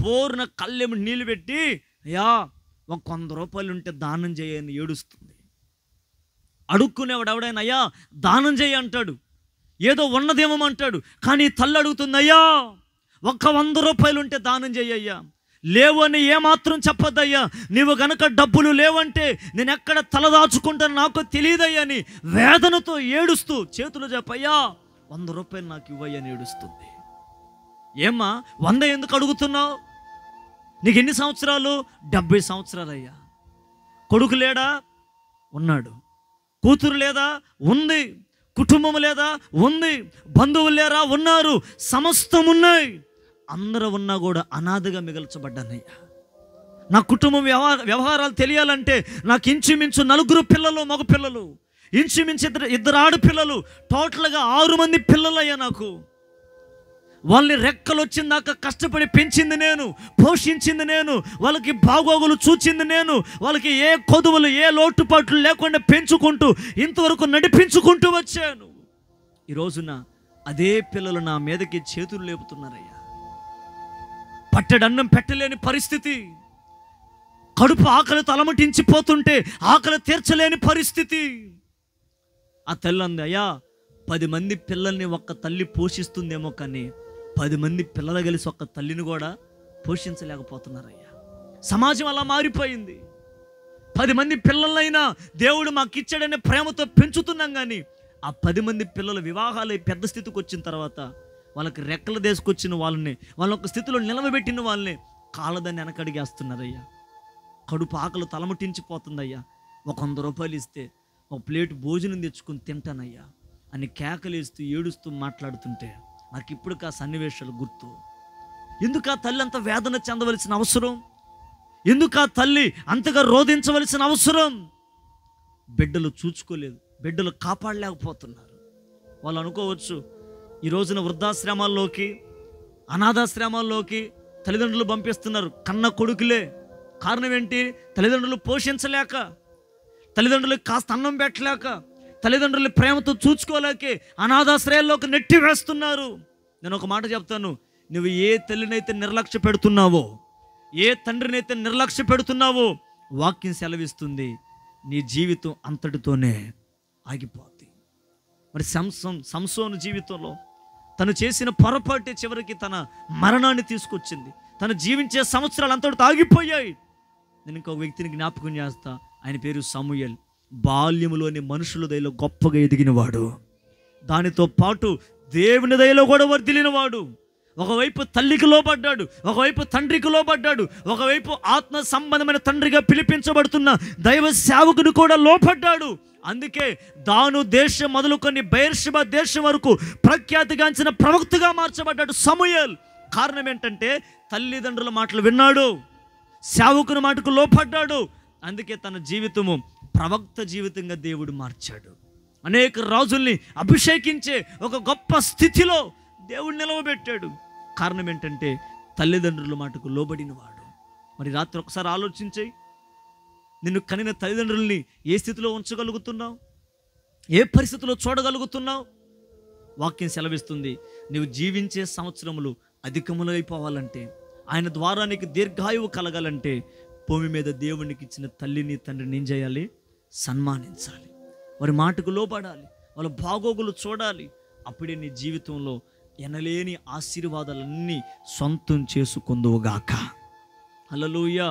బోరున కళ్ళెము నీళ్ళు పెట్టి, అయ్యా ఒక 100 రూపాయలు ఉంటే దానం చేయని ఏడుస్తుంది. అడుక్కునేవాడు ఎవడైనా అయ్యా దానం చేయి అంటాడు, ఏదో ఉన్నదేమో అంటాడు. కానీ తల్లి అడుగుతుంది, అయ్యా ఒక్క 100 రూపాయలు ఉంటే దానం చేయయ్యా. లేవు అని ఏమాత్రం చెప్పొద్దయ్యా. నీవు గనక డబ్బులు లేవంటే నేను ఎక్కడ తలదాచుకుంటాను నాకు తెలియదయ్యా అని వేదనతో ఏడుస్తూ చేతులు చెప్పయ్యా 100 రూపాయలు నాకు ఇవ్వయ్యని ఏడుస్తుంది. ఏమ్మా 100 ఎందుకు అడుగుతున్నావు? నీకు ఎన్ని సంవత్సరాలు? 70 సంవత్సరాలు అయ్యా. కొడుకు లేడా? ఉన్నాడు. కూతురు లేదా? ఉంది. కుటుంబం లేదా? ఉంది. బంధువులు లేరా? ఉన్నారు. సమస్తం ఉన్నాయి. అందరూ ఉన్నా కూడా అనాథగా మిగల్చబడ్డానయ్యా. నా కుటుంబం వ్యవహారాలు తెలియాలంటే నాకు ఇంచుమించు 4 పిల్లలు, మగ పిల్లలు, ఇంచుమించు ఇద్దరు ఆడపిల్లలు, టోటల్గా 6 మంది పిల్లలయ్యా నాకు. వాళ్ళని రెక్కలు వచ్చిందాక కష్టపడి పెంచింది నేను, పోషించింది నేను, వాళ్ళకి బాగోగులు చూచింది నేను, వాళ్ళకి ఏ కొదువులు ఏ లోటుపాట్లు లేకుండా పెంచుకుంటూ ఇంతవరకు నడిపించుకుంటూ వచ్చాను. ఈ రోజున అదే పిల్లలు నా మీదకి చేతులు లేపుతున్నారయ్యా. పట్టెడన్నం పెట్టలేని పరిస్థితి, కడుపు ఆకలితో అలమటించిపోతుంటే ఆకలి తీర్చలేని పరిస్థితి. ఆ తల్లి అంది, అయ్యా 10 మంది పిల్లల్ని ఒక్క తల్లి పోషిస్తుందేమో కానీ 10 మంది పిల్లలు కలిసి ఒక్క తల్లిని కూడా పోషించలేకపోతున్నారయ్యా. సమాజం అలా మారిపోయింది. 10 మంది పిల్లలైనా దేవుడు మాకు ఇచ్చాడనే ప్రేమతో పెంచుతున్నాం, కానీ ఆ 10 మంది పిల్లలు వివాహాలై పెద్ద స్థితికి వచ్చిన తర్వాత వాళ్ళకి రెక్కలు తీసుకొచ్చిన వాళ్ళని, వాళ్ళ ఒక స్థితిలో నిలవబెట్టిన వాళ్ళని కాళ్ళదాన్ని వెనకడిగేస్తున్నారయ్యా. కడుపు ఆకలి తలమటించిపోతుందయ్యా. ఒక 100 రూపాయలు ఇస్తే ఒక ప్లేట్ భోజనం తెచ్చుకొని తింటానయ్యా అని కేకలేస్తూ ఏడుస్తూ మాట్లాడుతుంటే నాకు ఇప్పుడు ఆ సన్నివేశాలు గుర్తు. ఎందుకు ఆ తల్లి అంత వేదన చెందవలసిన అవసరం? ఎందుకు ఆ తల్లి అంతగా రోధించవలసిన అవసరం? బిడ్డలు చూసుకోలేదు, బిడ్డలు కాపాడలేకపోతున్నారు. వాళ్ళు అనుకోవచ్చు ఈ రోజున వృద్ధాశ్రమాల్లోకి, అనాథాశ్రమాల్లోకి తల్లిదండ్రులు పంపిస్తున్నారు కన్న కొడుకులే. కారణం ఏంటి? తల్లిదండ్రులు పోషించలేక, తల్లిదండ్రులకు కాస్త అన్నం పెట్టలేక, తల్లిదండ్రులు ప్రేమతో చూసుకోలేకే అనాథాశ్రయాల్లోకి నెట్టి వేస్తున్నారు. నేను ఒక మాట చెప్తాను, నువ్వు ఏ తల్లినైతే నిర్లక్ష్య పెడుతున్నావో, ఏ తండ్రినైతే నిర్లక్ష్య పెడుతున్నావో వాక్యం సెలవిస్తుంది నీ జీవితం అంతటితోనే ఆగిపోద్ది. మరి సంసోను జీవితంలో తను చేసిన పొరపాటే చివరికి తన మరణాన్ని తీసుకొచ్చింది. తను జీవించే సంవత్సరాలు అంతటితో ఆగిపోయాయి. నేను ఇంకొక వ్యక్తిని జ్ఞాపకం చేస్తా. ఆయన పేరు సమూయేల్. బాల్యములోని మనుషుల దయలో గొప్పగా ఎదిగినవాడు, దానితో పాటు దేవుని దయలో కూడా వర్ధిల్లినవాడు. ఒకవైపు తల్లికి లోబడ్డాడు, ఒకవైపు తండ్రికి లోబడ్డాడు, ఒకవైపు ఆత్మ సంబంధమైన తండ్రిగా పిలిపించబడుతున్న దైవ సేవకుడు కూడా లోపడ్డాడు. అందుకే దాను దేశం మొదలుకొని బెయేర్షెబా దేశం వరకు ప్రఖ్యాతిగాంచిన ప్రవక్తగా మార్చబడ్డాడు సమూయేల్. కారణం ఏంటంటే తల్లిదండ్రుల మాటలు విన్నాడు, సేవకుని మాటకు లోపడ్డాడు. అందుకే తన జీవితము ప్రవక్త జీవితంగా దేవుడు మార్చాడు. అనేక రాజుల్ని అభిషేకించే ఒక గొప్ప స్థితిలో దేవుడు నిలవబెట్టాడు. కారణం ఏంటంటే తల్లిదండ్రుల మాటకు లోబడినవాడు. మరి రాత్రి ఒకసారి ఆలోచించే, నిన్ను కనిన తల్లిదండ్రుల్ని ఏ స్థితిలో ఉంచగలుగుతున్నావు? ఏ పరిస్థితిలో చూడగలుగుతున్నావు? వాక్యం సెలవిస్తుంది, నువ్వు జీవించే సంవత్సరములు అధికములైపోవాలంటే, ఆయన ద్వారా నీకు దీర్ఘాయువు కలగాలంటే భూమి మీద దేవునికి ఇచ్చిన తల్లిని తండ్రిని ఏం చేయాలి? సన్మానించాలి. వారి మాటకు లోబడాలి, వాళ్ళ బాగోగులు చూడాలి. అప్పుడే నీ జీవితంలో ఎనలేని ఆశీర్వాదాలన్నీ సొంతం చేసుకుందువుగాక. హల్లెలూయా.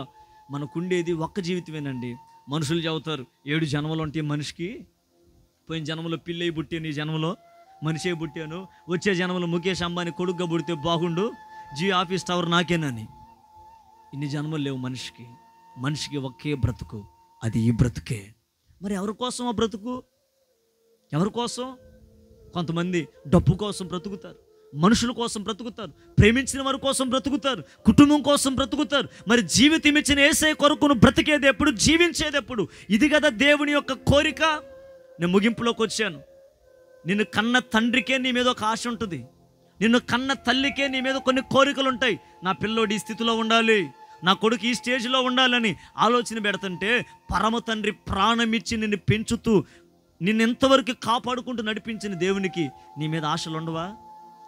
మనకుండేది ఒక్క జీవితమేనండి. మనుషులు చెబుతారు 7 జన్మలు ఉంటే మనిషికి, పోయిన జన్మలో పిల్లయి పుట్టాను, ఈ జన్మలో మనిషే పుట్టాను, వచ్చే జన్మలో ముఖేష్ అంబానీ కొడుగ్గా పుడితే బాగుండు, జియో ఆఫీస్ టవర్ నాకేనని. ఇన్ని జన్మలు లేవు మనిషికి. మనిషికి ఒకే బ్రతుకు, అది ఈ బ్రతుకే. మరి ఎవరి కోసం ఆ బ్రతుకు? ఎవరి కోసం? కొంతమంది డబ్బు కోసం బ్రతుకుతారు, మనుషుల కోసం బ్రతుకుతారు, ప్రేమించిన వారి కోసం బ్రతుకుతారు, కుటుంబం కోసం బ్రతుకుతారు. మరి జీవితం ఇచ్చిన యేసయ్య కొరకు నువ్వు బ్రతికేది ఎప్పుడు, జీవించేది ఎప్పుడు? ఇది కదా దేవుని యొక్క కోరిక. నేను ముగింపులోకి వచ్చాను. నిన్ను కన్న తండ్రికే నీ మీద ఒక ఆశ ఉంటుంది, నిన్ను కన్న తల్లికే నీ మీద కొన్ని కోరికలు ఉంటాయి. నా పిల్లోడు ఈ స్థితిలో ఉండాలి, నా కొడుకు ఈ స్టేజ్లో ఉండాలని ఆలోచన పెడుతుంటే, పరమ తండ్రి ప్రాణం ఇచ్చి నిన్ను పెంచుతూ నిన్ను ఎంతవరకు కాపాడుకుంటూ నడిపించిన దేవునికి నీ మీద ఆశలు ఉండవా?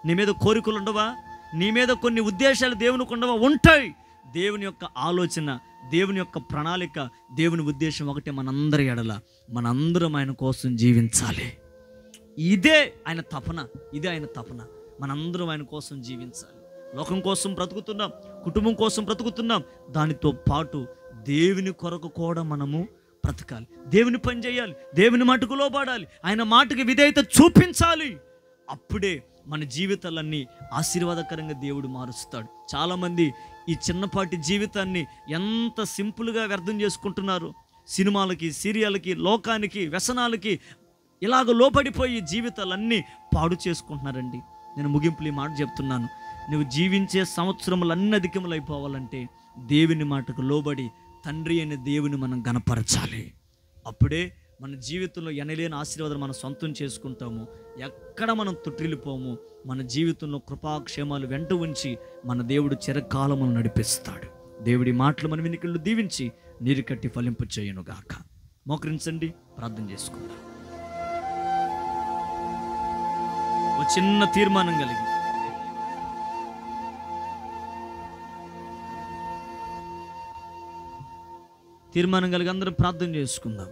నీ మీద కోరికలు ఉండవా? నీ మీద కొన్ని ఉద్దేశాలు దేవునికి ఉండవా? ఉంటాయి. దేవుని యొక్క ఆలోచన, దేవుని యొక్క ప్రణాళిక, దేవుని ఉద్దేశం ఒకటే, మనందరి ఎడల మనందరం ఆయన కోసం జీవించాలి. ఇదే ఆయన తపన, ఇదే ఆయన తపన. మనందరం ఆయన కోసం జీవించాలి. లోకం కోసం బ్రతుకుతున్నాం, కుటుంబం కోసం బ్రతుకుతున్నాం, దానితో పాటు దేవుని కొరకు కూడా మనము బ్రతకాలి. దేవుని పని చేయాలి, దేవుని మాటకు లోబడాలి, ఆయన మాటకి విధేయత చూపించాలి. అప్పుడే మన జీవితాలన్నీ ఆశీర్వాదకరంగా దేవుడు మారుస్తాడు. చాలామంది ఈ చిన్నపాటి జీవితాన్ని ఎంత సింపుల్గా వ్యర్థం చేసుకుంటున్నారు. సినిమాలకి, సీరియల్కి, లోకానికి, వ్యసనాలకి ఇలాగ లోపడిపోయి జీవితాలన్నీ పాడు చేసుకుంటున్నారండి. నేను ముగింపులు ఈ మాట చెప్తున్నాను. నువ్వు జీవించే సంవత్సరములన్నీ అధికములైపోవాలంటే దేవుని మాటకు లోబడి తండ్రి అనే దేవుని మనం గణపరచాలి. అప్పుడే మన జీవితంలో ఎనలేని ఆశీర్వాదాలు మనం సొంతం చేసుకుంటాము. ఎక్కడ మనం తుట్టిల్లిపోము. మన జీవితంలో కృపాక్షేమాలు వెంట ఉంచి మన దేవుడు చిరకాలమును నడిపిస్తాడు. దేవుడి మాటలు మన వినికిళ్ళు దీవించి నీరు కట్టి ఫలింపు చేయను గాక. మోకరించండి, ప్రార్థన చేసుకుందాం. ఒక చిన్న తీర్మానం కలిగి అందరం ప్రార్థన చేసుకుందాం.